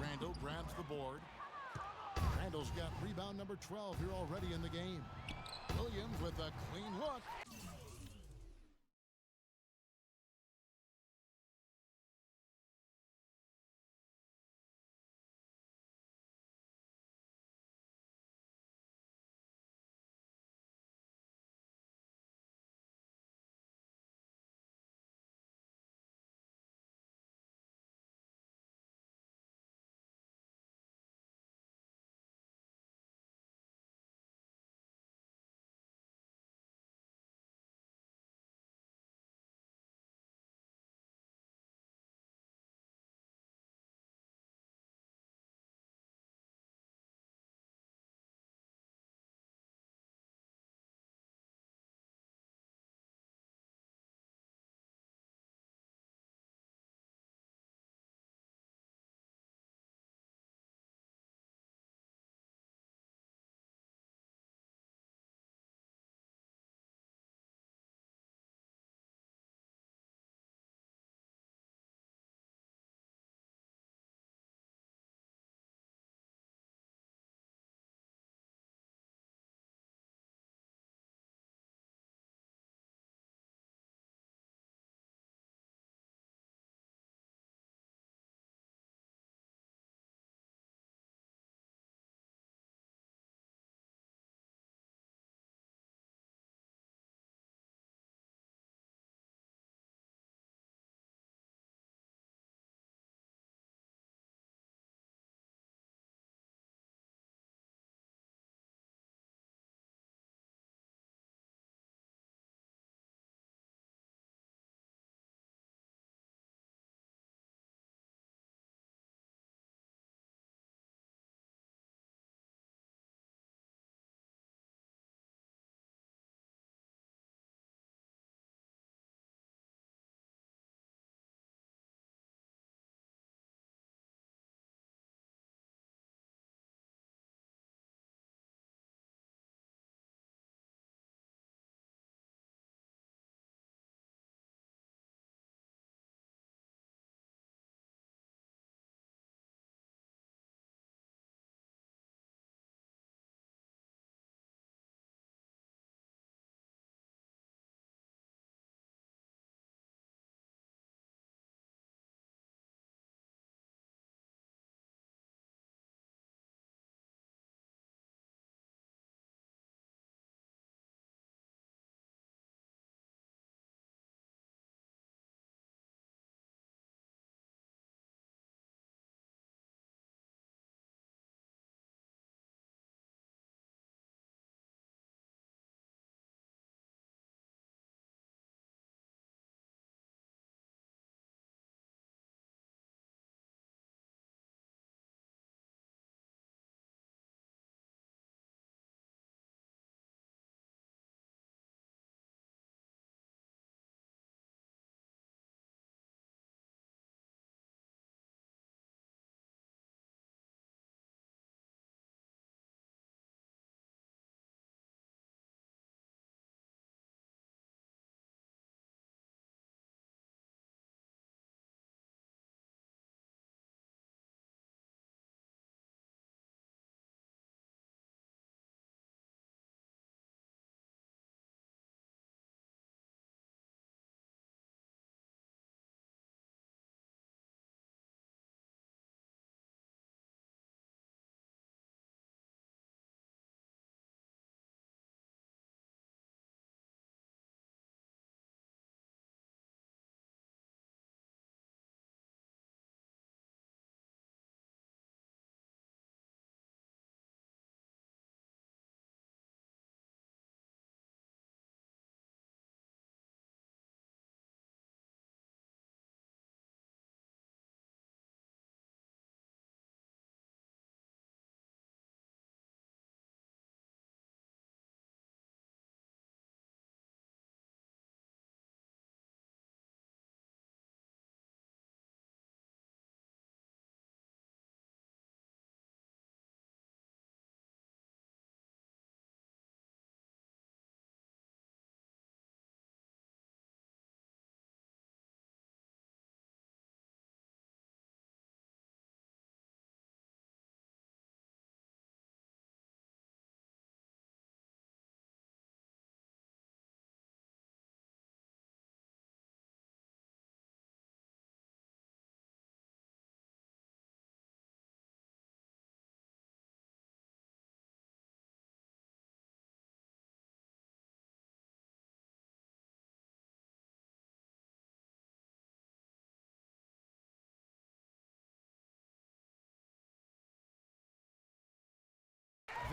Speaker 4: Randall grabs the board. Randall's got rebound number 12 here already in the game. Williams with a clean look.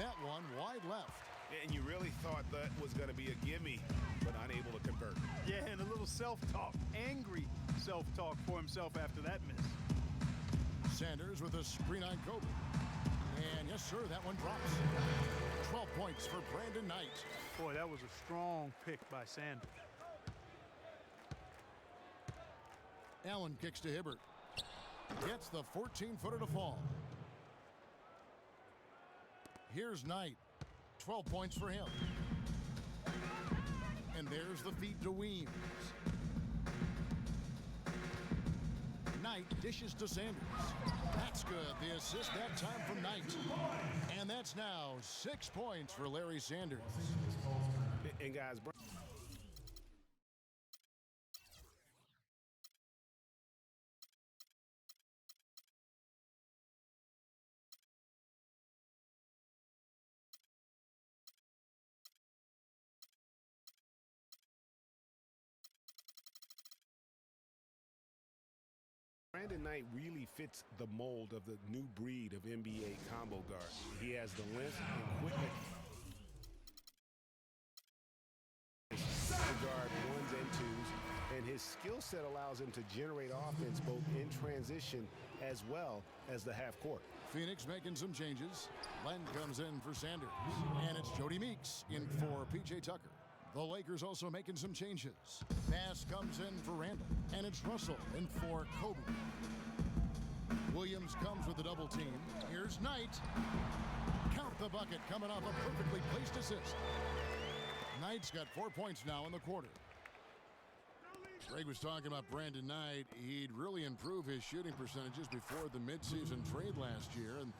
Speaker 4: that one wide left.
Speaker 5: And you really thought that was going to be a gimme, but unable to convert.
Speaker 6: Yeah, and a little self-talk, angry self-talk for himself after that miss.
Speaker 4: Sanders with a screen on Kobe. And yes, sir, that one drops. 12 points for Brandon Knight.
Speaker 6: Boy, that was a strong pick by Sanders.
Speaker 4: Allen kicks to Hibbert. Gets the 14-footer to fall. Here's Knight. 12 points for him. And there's the feed to Weems. Knight dishes to Sanders. That's good. The assist that time from Knight. And that's now 6 points for Larry Sanders.
Speaker 5: And guys, Brandon Knight really fits the mold of the new breed of NBA combo guard. He has the length and quickness to guard ones and twos, and his skill set allows him to generate offense both in transition as well as the half court.
Speaker 4: Phoenix making some changes. Len comes in for Sanders. And it's Jody Meeks in for P.J. Tucker. The Lakers also making some changes. Pass comes in for Randall. And it's Russell in for Kobe. Williams comes with a double team. Here's Knight. Count the bucket coming off a perfectly placed assist. Knight's got 4 points now in the quarter. Greg was talking about Brandon Knight. He'd really improve his shooting percentages before the midseason trade last year. And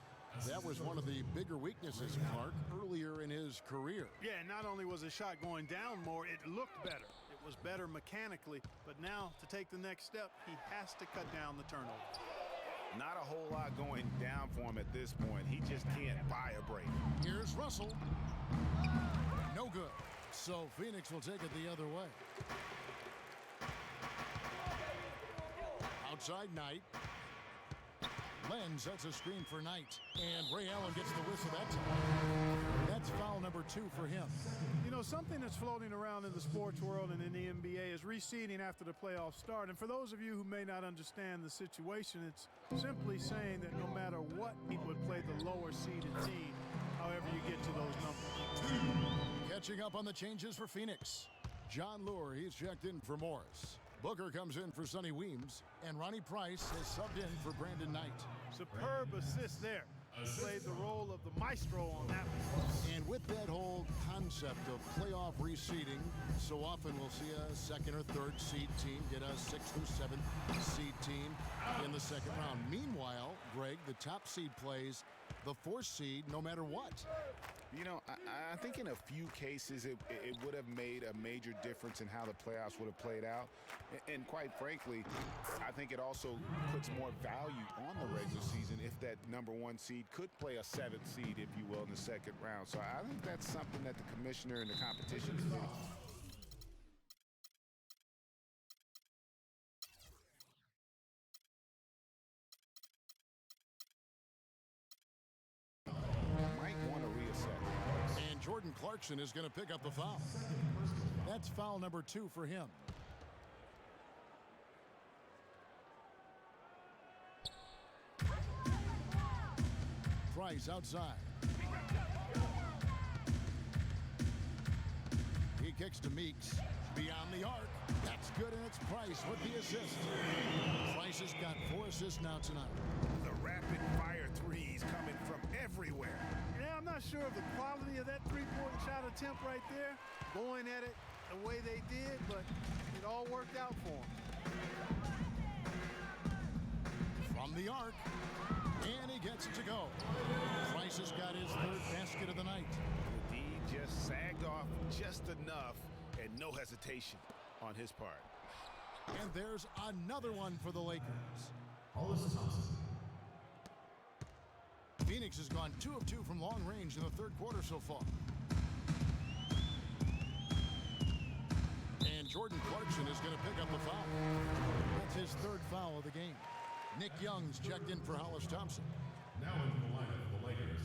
Speaker 4: that was one of the bigger weaknesses, Clark, earlier in his career.
Speaker 6: Yeah, not only was his shot going down more, it looked better. It was better mechanically, but now to take the next step, he has to cut down the turnovers.
Speaker 5: Not a whole lot going down for him at this point. He just can't buy a break.
Speaker 4: Here's Russell. No good. So Phoenix will take it the other way. Outside Knight. Len sets a screen for Knight. And Ray Allen gets the whistle that time. That's foul number 2 for him.
Speaker 6: You know, something that's floating around in the sports world and in the NBA is reseeding after the playoffs start. And for those of you who may not understand the situation, it's simply saying that no matter what, he would play the lower seeded team, however you get to those numbers.
Speaker 4: Catching up on the changes for Phoenix. John Lure, he's checked in for Morris. Booker comes in for Sonny Weems, and Ronnie Price has subbed in for Brandon Knight.
Speaker 6: Superb assist there. Played the role of the maestro on that one.
Speaker 4: And with that whole concept of playoff reseeding, so often we'll see a second or third seed team get a 6th or 7th seed team in the second round. Meanwhile, Greg, the top seed plays the 4th seed no matter what.
Speaker 5: You know, I think in a few cases it would have made a major difference in how the playoffs would have played out. And quite frankly, I think it also puts more value on the regular season if that number 1 seed could play a 7th seed, if you will, in the second round. So I think that's something that the commissioner and the competition committee might want to reassess.
Speaker 4: And Jordan Clarkson is going to pick up the foul. That's foul number 2 for him. Price outside. He kicks to Meeks. Beyond the arc. That's good, and it's Price with the assist. Price has got 4 assists now tonight.
Speaker 5: The rapid fire threes coming from everywhere.
Speaker 6: Yeah, I'm not sure of the quality of that three-point shot attempt right there. Going at it the way they did, but it all worked out for them.
Speaker 4: From the arc. And he gets it to go. Price has got his 3rd basket of the night.
Speaker 5: The D just sagged off just enough and no hesitation on his part.
Speaker 4: And there's another one for the Lakers. Phoenix has gone 2 of 2 from long range in the 3rd quarter so far. And Jordan Clarkson is going to pick up the foul. That's his 3rd foul of the game. Nick Young's checked in for Hollis Thompson.
Speaker 3: Now into the lineup for the Lakers.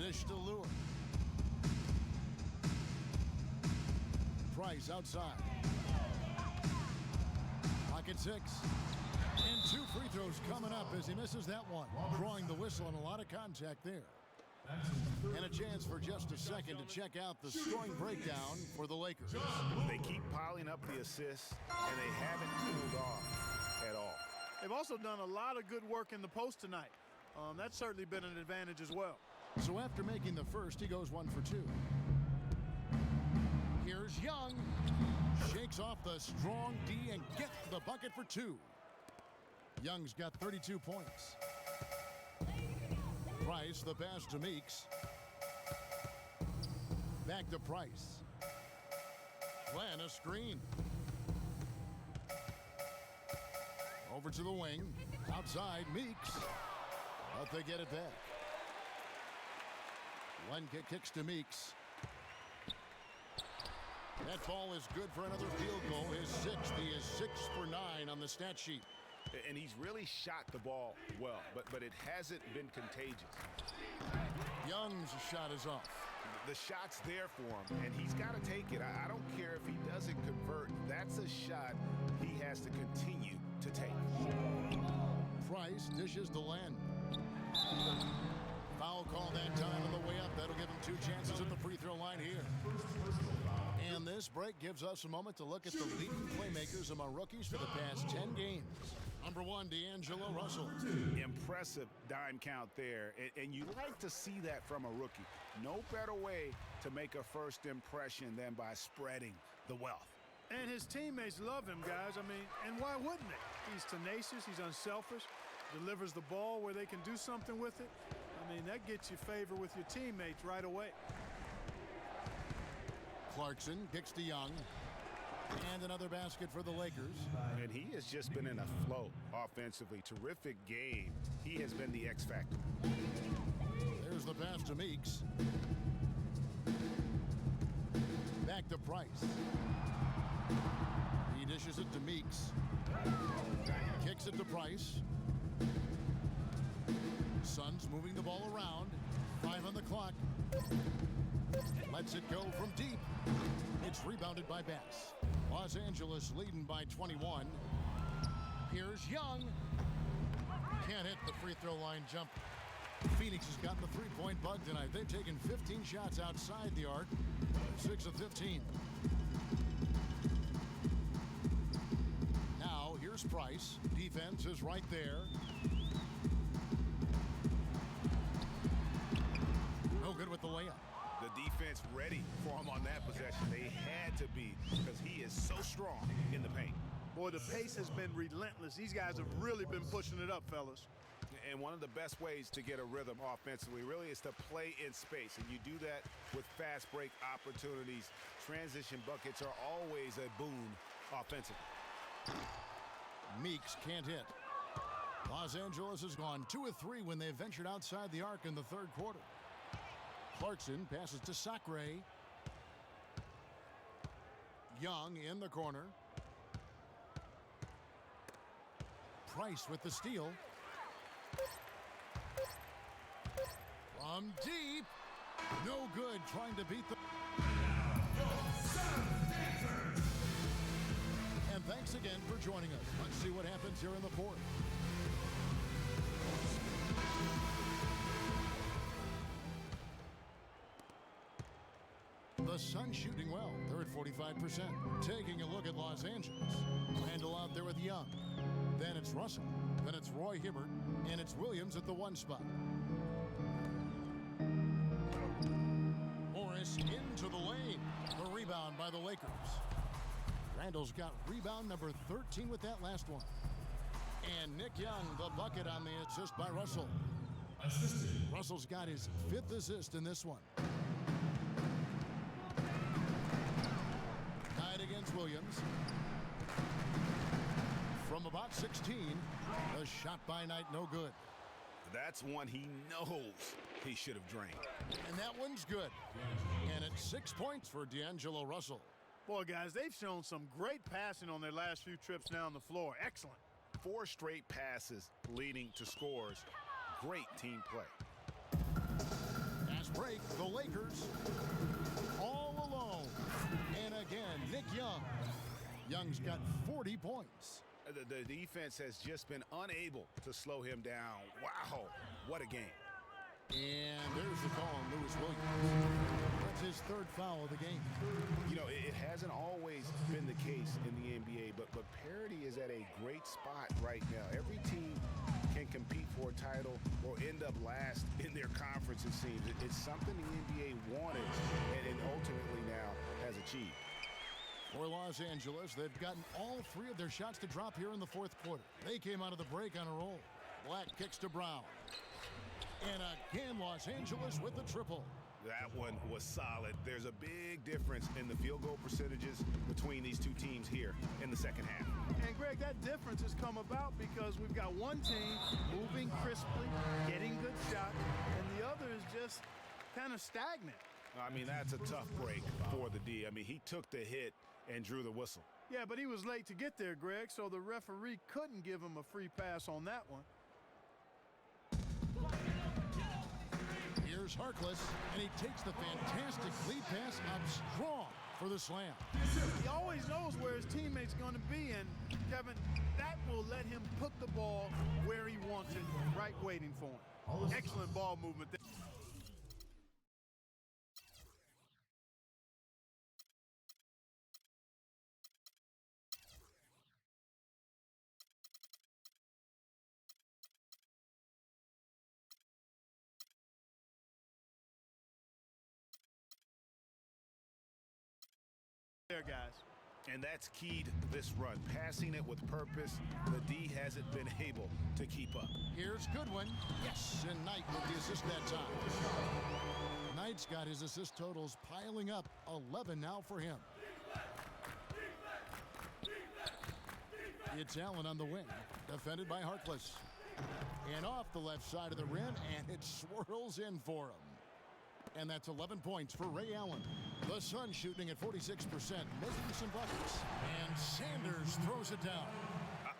Speaker 4: Dish to Lure. Price outside. Pocket 6. And 2 free throws coming up as he misses that one. Drawing the whistle and a lot of contact there. And a chance for just a second to check out the scoring breakdown for the Lakers.
Speaker 5: They keep piling up the assists, and they haven't cooled off at all.
Speaker 6: They've also done a lot of good work in the post tonight. That's certainly been an advantage as well.
Speaker 4: So after making the first, he goes 1 for 2. Here's Young. Shakes off the strong D and gets the bucket for 2. Young's got 32 points. Price, the pass to Meeks. Back to Price. Glenn, a screen. Over to the wing. Outside, Meeks. But they get it back. Glenn kicks to Meeks. That ball is good for another field goal. His 6th. He is 6 for 9 on the stat sheet.
Speaker 5: And he's really shot the ball well, but it hasn't been contagious.
Speaker 4: Young's shot is off.
Speaker 5: The shot's there for him, and he's got to take it. I don't care if he doesn't convert. That's a shot he has to continue to take.
Speaker 4: Price dishes to Len. Foul call that time on the way up. That'll give him 2 chances at the free throw line here. And this break gives us a moment to look at the leading playmakers among rookies for the past 10 games. Number 1, D'Angelo Russell.
Speaker 5: Impressive dime count there, and you like to see that from a rookie. No better way to make a first impression than by spreading the wealth.
Speaker 6: And his teammates love him, guys. I mean, and why wouldn't they? He's tenacious, he's unselfish, delivers the ball where they can do something with it. I mean, that gets you favor with your teammates right away.
Speaker 4: Clarkson kicks to Young. And another basket for the Lakers.
Speaker 5: And he has just been in a flow offensively. Terrific game. He has been the X factor.
Speaker 4: There's the pass to Meeks. Back to Price. He dishes it to Meeks. Kicks it to Price. Suns moving the ball around. 5 on the clock. Lets it go from deep. It's rebounded by Bass. Los Angeles leading by 21. Here's Young. Can't hit the free throw line jump. Phoenix has gotten the three-point bug tonight. They've taken 15 shots outside the arc. 6 of 15. Now here's Price. Defense is right there. No good with the layup.
Speaker 5: The defense ready for him on that possession. They had to be because he is so strong in the paint.
Speaker 6: Boy, the pace has been relentless. These guys have really been pushing it up, fellas.
Speaker 5: And one of the best ways to get a rhythm offensively really is to play in space. And you do that with fast break opportunities. Transition buckets are always a boon offensively.
Speaker 4: Meeks can't hit. Los Angeles has gone 2 of 3 when they ventured outside the arc in the third quarter. Clarkson passes to Sacre. Young in the corner. Price with the steal. From deep. No good, trying to beat the... And thanks again for joining us. Let's see what happens here in the fourth. The Suns shooting well. They're at 45%. Taking a look at Los Angeles. Randall out there with Young. Then it's Russell. Then it's Roy Hibbert. And it's Williams at the 1 spot. Morris into the lane. The rebound by the Lakers. Randall's got rebound number 13 with that last one. And Nick Young, the bucket on the assist by Russell. Russell's got his 5th assist in this one. Tied against Williams. From about 16, a shot by Knight, no good.
Speaker 5: That's one he knows he should have drained.
Speaker 4: And that one's good. And it's 6 points for D'Angelo Russell.
Speaker 6: Boy, guys, they've shown some great passing on their last few trips down the floor. Excellent.
Speaker 5: 4 straight passes leading to scores. Great team play.
Speaker 4: Pass fast break, the Lakers all alone. And again, Nick Young. Young's got 40 points.
Speaker 5: The defense has just been unable to slow him down. Wow, what a game.
Speaker 4: And there's the call on Lewis Williams. That's his third foul of the game.
Speaker 5: You know, it hasn't always been the case in the NBA, but parity is at a great spot right now. Every team can compete for a title or end up last in their conference, it seems. It's something the NBA wanted and ultimately now has achieved.
Speaker 4: For Los Angeles, they've gotten all three of their shots to drop here in the fourth quarter. They came out of the break on a roll. Black kicks to Brown. And again, Los Angeles with the triple.
Speaker 5: That one was solid. There's a big difference in the field goal percentages between these two teams here in the second half.
Speaker 6: And Greg, that difference has come about because we've got one team moving crisply, getting good shots, and the other is just kind of stagnant.
Speaker 5: I mean, that's a tough break for the D. I mean, he took the hit and drew the whistle.
Speaker 6: Yeah, but he was late to get there, Greg, so the referee couldn't give him a free pass on that one.
Speaker 4: Here's Harkless, and he takes the fantastic lead pass up strong for the slam.
Speaker 6: He always knows where his teammate's going to be, and Kevin, that will let him put the ball where he wants it, right waiting for him. Excellent ball movement there. There, guys.
Speaker 5: And that's keyed this run. Passing it with purpose. The D hasn't been able to keep up.
Speaker 4: Here's Goodwin. Yes, and Knight with the assist that time. Knight's got his assist totals piling up. 11 now for him. It's Allen on the wing. Defended by Harkless. And off the left side of the rim, and it swirls in for him. And that's 11 points for Ray Allen. The Suns shooting at 46%, making some buckets. And Sanders throws it down.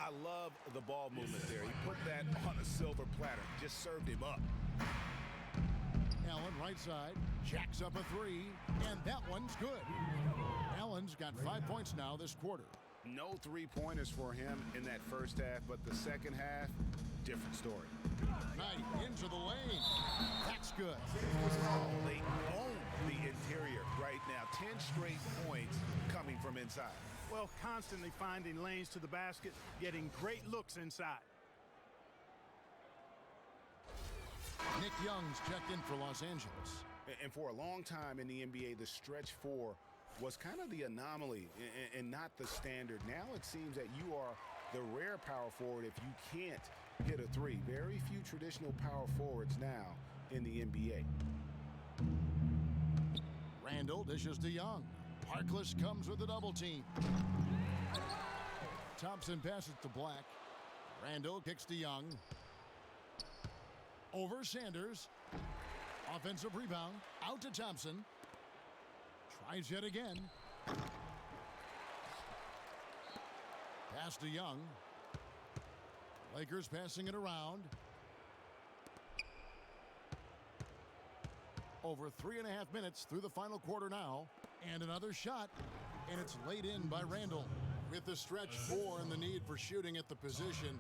Speaker 5: I love the ball movement there. He put that on a silver platter. Just served him up.
Speaker 4: Allen right side, jacks up a three, and that one's good. Allen's got 5 points now this quarter.
Speaker 5: No three-pointers for him in that first half, but the second half, different story.
Speaker 4: Knight into the lane. That's good.
Speaker 5: They own the interior right now. 10 straight points coming from inside.
Speaker 6: Well, constantly finding lanes to the basket, getting great looks inside.
Speaker 4: Nick Young's checked in for Los Angeles.
Speaker 5: And for a long time in the NBA, the stretch four was kind of the anomaly and not the standard. Now it seems that you are the rare power forward if you can't hit a three. Very few traditional power forwards now in the NBA.
Speaker 4: Randall dishes to Young. Harkless comes with a double team. Thompson passes to Black. Randall kicks to Young. Over Sanders. Offensive rebound. Out to Thompson. Tries yet again. Pass to Young. Lakers passing it around. Over 3.5 minutes through the final quarter now. And another shot. And it's laid in by Randall. With the stretch four and the need for shooting at the position,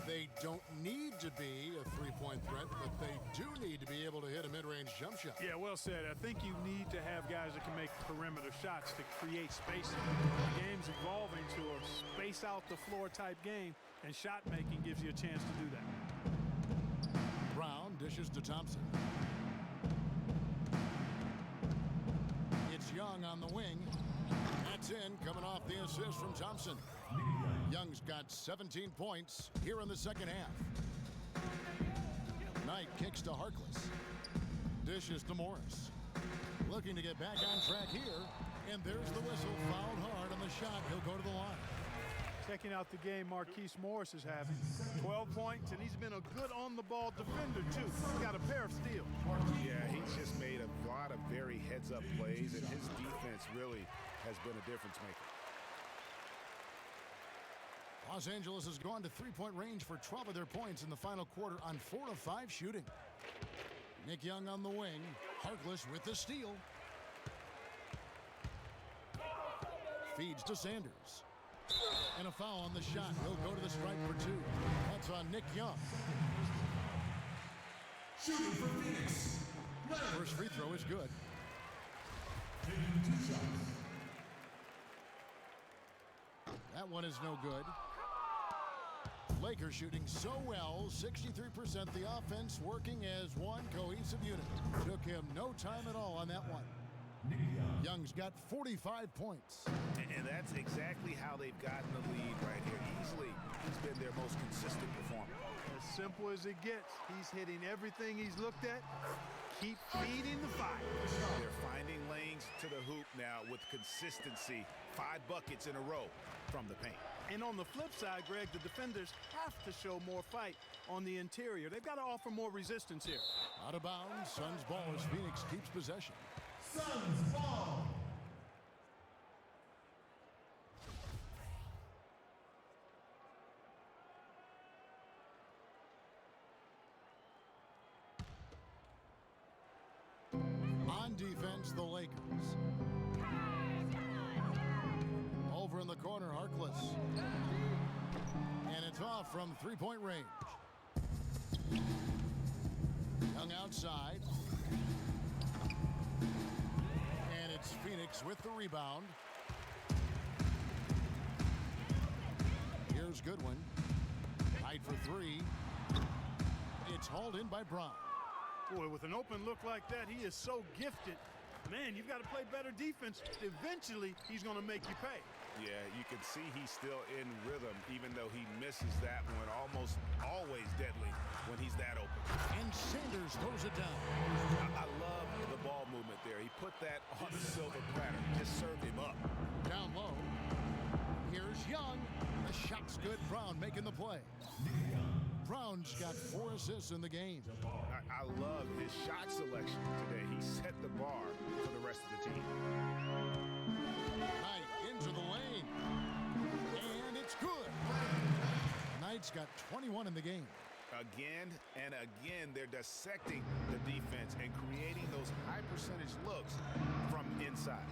Speaker 4: they don't need to be a three-point threat, but they do need to be able to hit a mid-range jump shot.
Speaker 6: Yeah, well said. I think you need to have guys that can make perimeter shots to create spacing. The game's evolving to a space-out-the-floor type game, and shot making gives you a chance to do that.
Speaker 4: Brown dishes to Thompson. It's Young on the wing. That's in, coming off the assist from Thompson. Young's got 17 points here in the second half. Knight kicks to Harkless. Dishes to Morris. Looking to get back on track here. And there's the whistle. Fouled hard on the shot. He'll go to the line.
Speaker 6: Checking out the game Marquise Morris is having. 12 points, and he's been a good on-the-ball defender, too. He's got a pair of steals.
Speaker 5: Yeah, he's just made a lot of very heads-up plays, and his defense really has been a difference maker.
Speaker 4: Los Angeles has gone to three-point range for 12 of their points in the final quarter on 4 of 5 shooting. Nick Young on the wing. Harkless with the steal. Feeds to Sanders. And a foul on the shot. He'll go to the stripe for 2. That's on Nick Young.
Speaker 3: Shooting for Phoenix.
Speaker 4: First free throw is good.
Speaker 3: Taking 2 shots.
Speaker 4: That one is no good. Lakers shooting so well, 63%. The offense working as one cohesive unit. Took him no time at all on that one. Young's got 45 points.
Speaker 5: And that's exactly how they've gotten the lead right here. Easily, he's been their most consistent performer.
Speaker 6: As simple as it gets. He's hitting everything he's looked at. Keep feeding the fire.
Speaker 5: They're finding lanes to the hoop now with consistency. 5 buckets in a row from the paint.
Speaker 6: And on the flip side, Greg, the defenders have to show more fight on the interior. They've got to offer more resistance here.
Speaker 4: Out of bounds, Suns ball as Phoenix keeps possession.
Speaker 3: Suns ball.
Speaker 4: On defense, the Lakers. Over in the corner, Harkless. And it's off from three-point range. Young outside. And it's Phoenix with the rebound. Here's Goodwin. Tight for 3. It's hauled in by Brown.
Speaker 6: Boy, with an open look like that, he is so gifted. Man, you've got to play better defense. Eventually, he's going to make you pay.
Speaker 5: Yeah, you can see he's still in rhythm, even though he misses that one. Almost always deadly when he's that open.
Speaker 4: And Sanders throws it down.
Speaker 5: I love the ball movement there. He put that on the silver platter. Just served him up.
Speaker 4: Down low. Here's Young. The shot's good. Brown making the play. Brown's got 4 assists in the game.
Speaker 5: I love his shot selection today. He set the bar for the rest of the team.
Speaker 4: Knight into the lane. And it's good. Knight's got 21 in the game.
Speaker 5: Again and again, they're dissecting the defense and creating those high percentage looks from inside.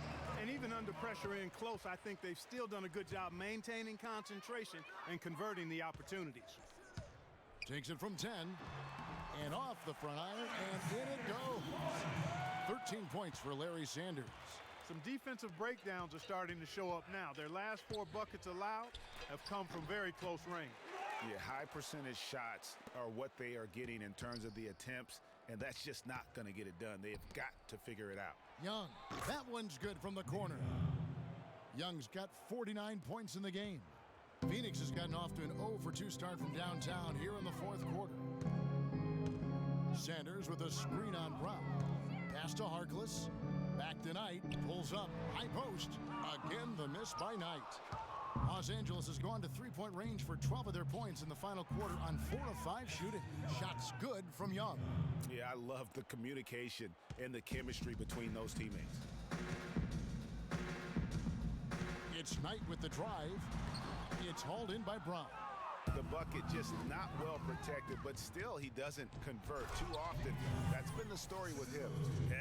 Speaker 6: And even under pressure in close, I think they've still done a good job maintaining concentration and converting the opportunities.
Speaker 4: Takes it from 10. And off the front iron, and in it goes. 13 points for Larry Sanders.
Speaker 6: Some defensive breakdowns are starting to show up now. Their last 4 buckets allowed have come from very close range.
Speaker 5: Yeah, high percentage shots are what they are getting in terms of the attempts, and that's just not going to get it done. They've got to figure it out.
Speaker 4: Young, that one's good from the corner. Young's got 49 points in the game. Phoenix has gotten off to an 0-for-2 start from downtown here in the 4th quarter. Sanders with a screen on Brown. Pass to Harkless. Back to Knight. Pulls up. High post. Again, the miss by Knight. Los Angeles has gone to 3-point range for 12 of their points in the final quarter on 4 of 5 shooting. Shots good from Young.
Speaker 5: Yeah, I love the communication and the chemistry between those teammates.
Speaker 4: It's Knight with the drive. It's hauled in by Brown.
Speaker 5: The bucket just not well protected, but still he doesn't convert too often. That's been the story with him.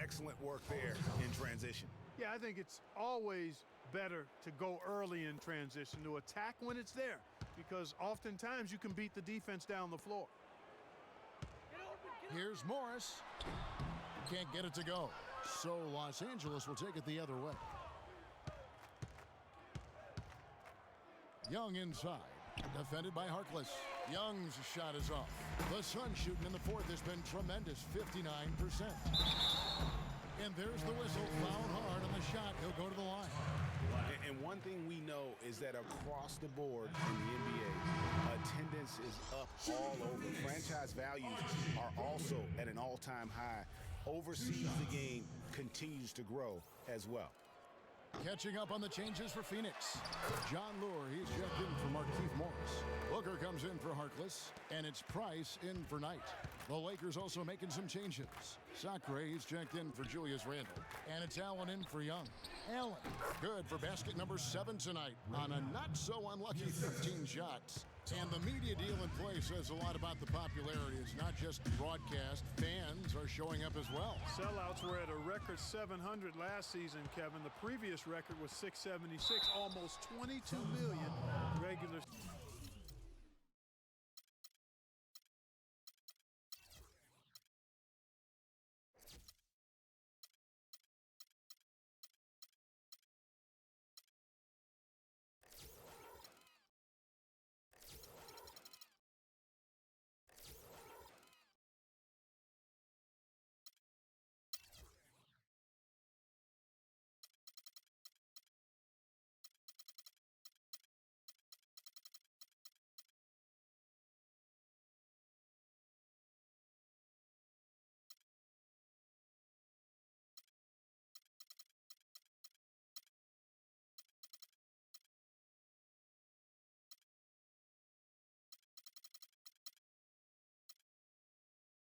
Speaker 5: Excellent work there in transition.
Speaker 6: Yeah, I think it's always better to go early in transition, to attack when it's there, because oftentimes you can beat the defense down the floor.
Speaker 4: Here's Morris. Can't get it to go. So Los Angeles will take it the other way. Young inside. Defended by Harkless. Young's shot is off. The Suns shooting in the 4th has been tremendous, 59%. And there's the whistle, fouled hard on the shot. He'll go to the line.
Speaker 5: And one thing we know is that across the board in the NBA, attendance is up all over. Franchise values are also at an all-time high. Overseas, the game continues to grow as well.
Speaker 4: Catching up on the changes for Phoenix. John Lure, he's checked in for Markieff Morris. Booker comes in for Harkless, and it's Price in for Knight. The Lakers also making some changes. Sacre, he's checked in for Julius Randle, and it's Allen in for Young. Allen, good for basket number 7 tonight on a not-so-unlucky 13 shots. And the media deal in place says a lot about the popularity. It's not just broadcast. Fans are showing up as well.
Speaker 6: Sellouts were at a record 700 last season, Kevin. The previous record was 676, almost 22 million regular.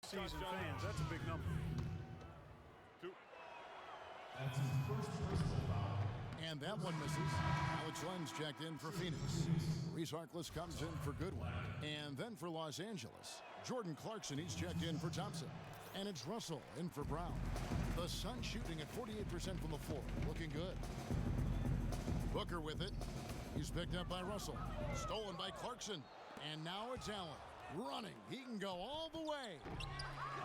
Speaker 6: Season fans, that's a big number.
Speaker 4: That's his first personal foul. And that one misses. Alex Lenz checked in for Phoenix. Reese Harkless comes in for Goodwin. And then for Los Angeles, Jordan Clarkson, he's checked in for Thompson. And it's Russell in for Brown. The Suns shooting at 48% from the floor. Looking good. Booker with it. He's picked up by Russell. Stolen by Clarkson. And now it's Allen. Running. He can go all the way.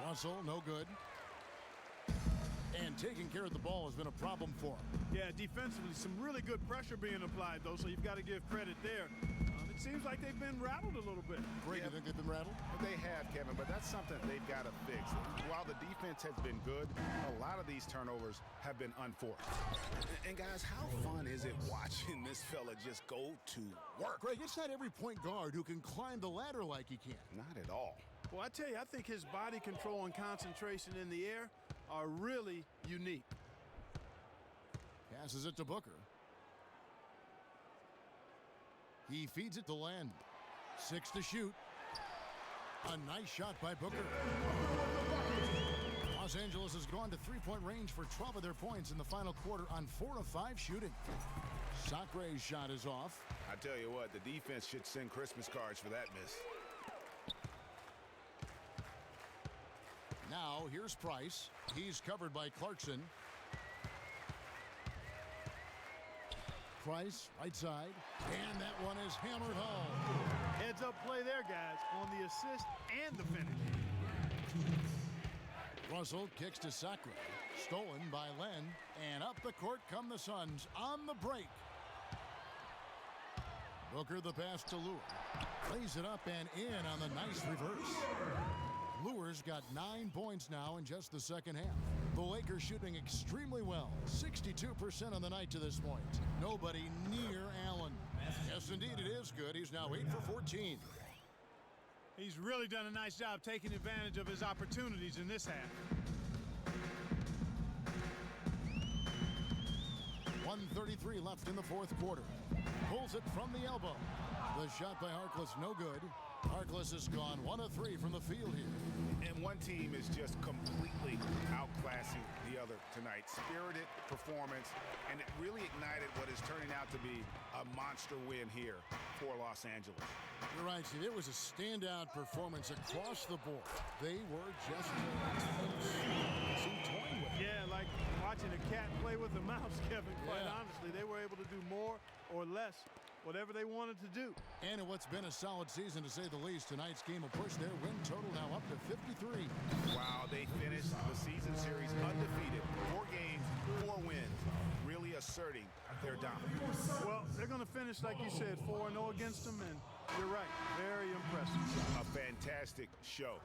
Speaker 4: Russell, no good. And taking care of the ball has been a problem for him.
Speaker 6: Yeah, defensively, some really good pressure being applied, though, so you've got to give credit there. It seems like they've been rattled a little bit.
Speaker 4: Greg, you think they've been rattled?
Speaker 5: They have, Kevin, but that's something they've got to fix. While the defense has been good, a lot of these turnovers have been unforced. And guys, how fun is it watching this fella just go to work?
Speaker 4: Greg, it's not every point guard who can climb the ladder like he can.
Speaker 5: Not at all.
Speaker 6: Well, I tell you, I think his body control and concentration in the air are really unique.
Speaker 4: Passes it to Booker. He feeds it to Len. 6 to shoot. A nice shot by Booker. Los Angeles has gone to three-point range for 12 of their points in the final quarter on 4 of 5 shooting. Sacre's shot is off.
Speaker 5: I tell you what, the defense should send Christmas cards for that miss.
Speaker 4: Now, here's Price. He's covered by Clarkson. Price, right side. And that one is hammered home.
Speaker 6: Heads up play there, guys, on the assist and the finish.
Speaker 4: Russell kicks to Sacre. Stolen by Len. And up the court come the Suns on the break. Booker the pass to Lure. Lays it up and in on the nice reverse. Lure's got 9 points now in just the second half. The Lakers shooting extremely well. 62% on the night to this point. Nobody near Allen. Yes, indeed, it is good. He's now 8 for 14.
Speaker 6: He's really done a nice job taking advantage of his opportunities in this half.
Speaker 4: 1:33 left in the fourth quarter. Pulls it from the elbow. The shot by Harkless, no good. Harkless has gone 1 of 3 from the field here.
Speaker 5: And one team is just completely outclassing the other tonight. Spirited performance, and it really ignited what is turning out to be a monster win here for Los Angeles.
Speaker 4: You're right, Steve. It was a standout performance across the board. They were just toying with it.
Speaker 6: Yeah, like watching a cat play with a mouse, Kevin. Quite honestly, they were able to do more or less whatever they wanted to do.
Speaker 4: And in what's been a solid season, to say the least, tonight's game will push their win total now up to 53.
Speaker 5: Wow, they finished the season series undefeated. 4 games, 4 wins, really asserting their dominance.
Speaker 6: Well, they're going to finish, like you said, 4-0 against them, and you're right, very impressive.
Speaker 5: A fantastic show.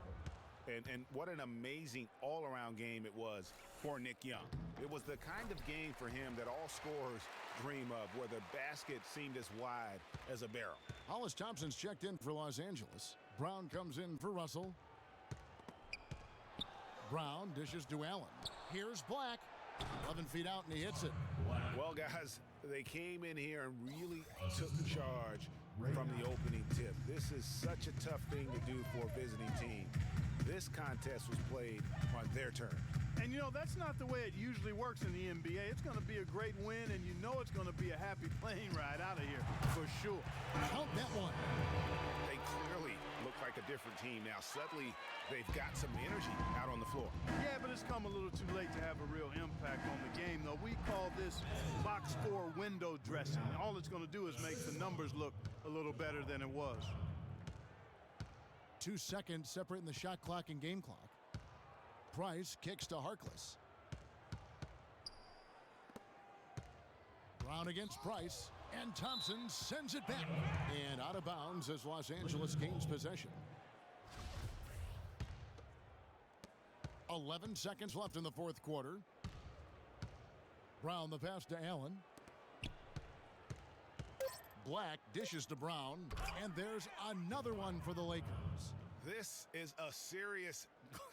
Speaker 5: And what an amazing all-around game it was for Nick Young. It was the kind of game for him that all scorers dream of, where the basket seemed as wide as a barrel.
Speaker 4: Hollis Thompson's checked in for Los Angeles. Brown comes in for Russell. Brown dishes to Allen. Here's Black. 11 feet out, and he hits it.
Speaker 5: Well, guys, they came in here and really took charge from the opening tip. This is such a tough thing to do for a visiting team. This contest was played on their turn.
Speaker 6: And, you know, that's not the way it usually works in the NBA. It's going to be a great win, and you know it's going to be a happy plane ride out of here for sure.
Speaker 4: Count that one.
Speaker 5: They clearly look like a different team now. Suddenly, they've got some energy out on the floor.
Speaker 6: Yeah, but it's come a little too late to have a real impact on the game, though. We call this box score window dressing. All it's going to do is make the numbers look a little better than it was.
Speaker 4: 2 seconds separating the shot clock and game clock. Price kicks to Harkless. Brown against Price, and Thompson sends it back. And out of bounds as Los Angeles gains possession. 11 seconds left in the fourth quarter. Brown the pass to Allen. Black dishes to Brown, and there's another one for the Lakers.
Speaker 5: This is a serious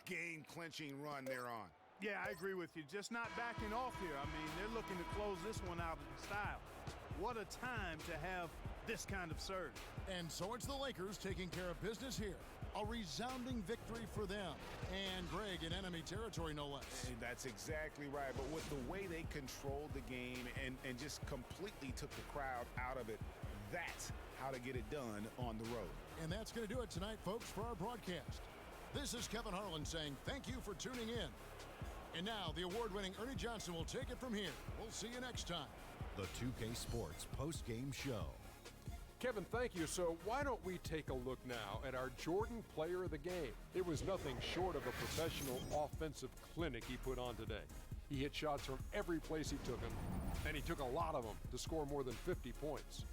Speaker 5: game-clinching run they're on.
Speaker 6: Yeah, I agree with you. Just not backing off here. I mean, they're looking to close this one out in style. What a time to have this kind of surge.
Speaker 4: And so it's the Lakers taking care of business here. A resounding victory for them. And Greg in enemy territory, no less.
Speaker 5: And that's exactly right. But with the way they controlled the game and just completely took the crowd out of it, that's how to get it done on the road.
Speaker 4: And that's going to do it tonight, folks, for our broadcast. This is Kevin Harlan saying thank you for tuning in. And now the award-winning Ernie Johnson will take it from here. We'll see you next time.
Speaker 1: The 2K Sports post-game show.
Speaker 2: Kevin, thank you. So why don't we take a look now at our Jordan Player of the Game? It was nothing short of a professional offensive clinic he put on today. He hit shots from every place he took them, and he took a lot of them to score more than 50 points.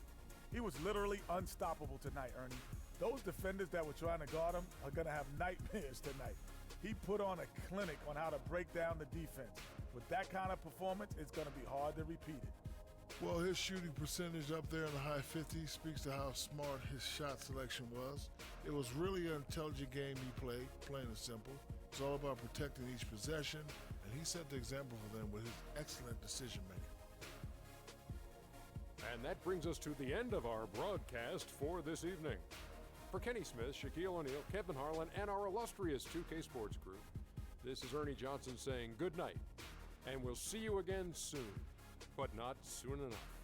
Speaker 8: He was literally unstoppable tonight, Ernie. Those defenders that were trying to guard him are going to have nightmares tonight. He put on a clinic on how to break down the defense. With that kind of performance, it's going to be hard to repeat it.
Speaker 10: Well, his shooting percentage up there in the high 50s speaks to how smart his shot selection was. It was really an intelligent game he played, plain and simple. It's all about protecting each possession, and he set the example for them with his excellent decision-making.
Speaker 2: And that brings us to the end of our broadcast for this evening. For Kenny Smith, Shaquille O'Neal, Kevin Harlan, and our illustrious 2K Sports group, this is Ernie Johnson saying good night, and we'll see you again soon, but not soon enough.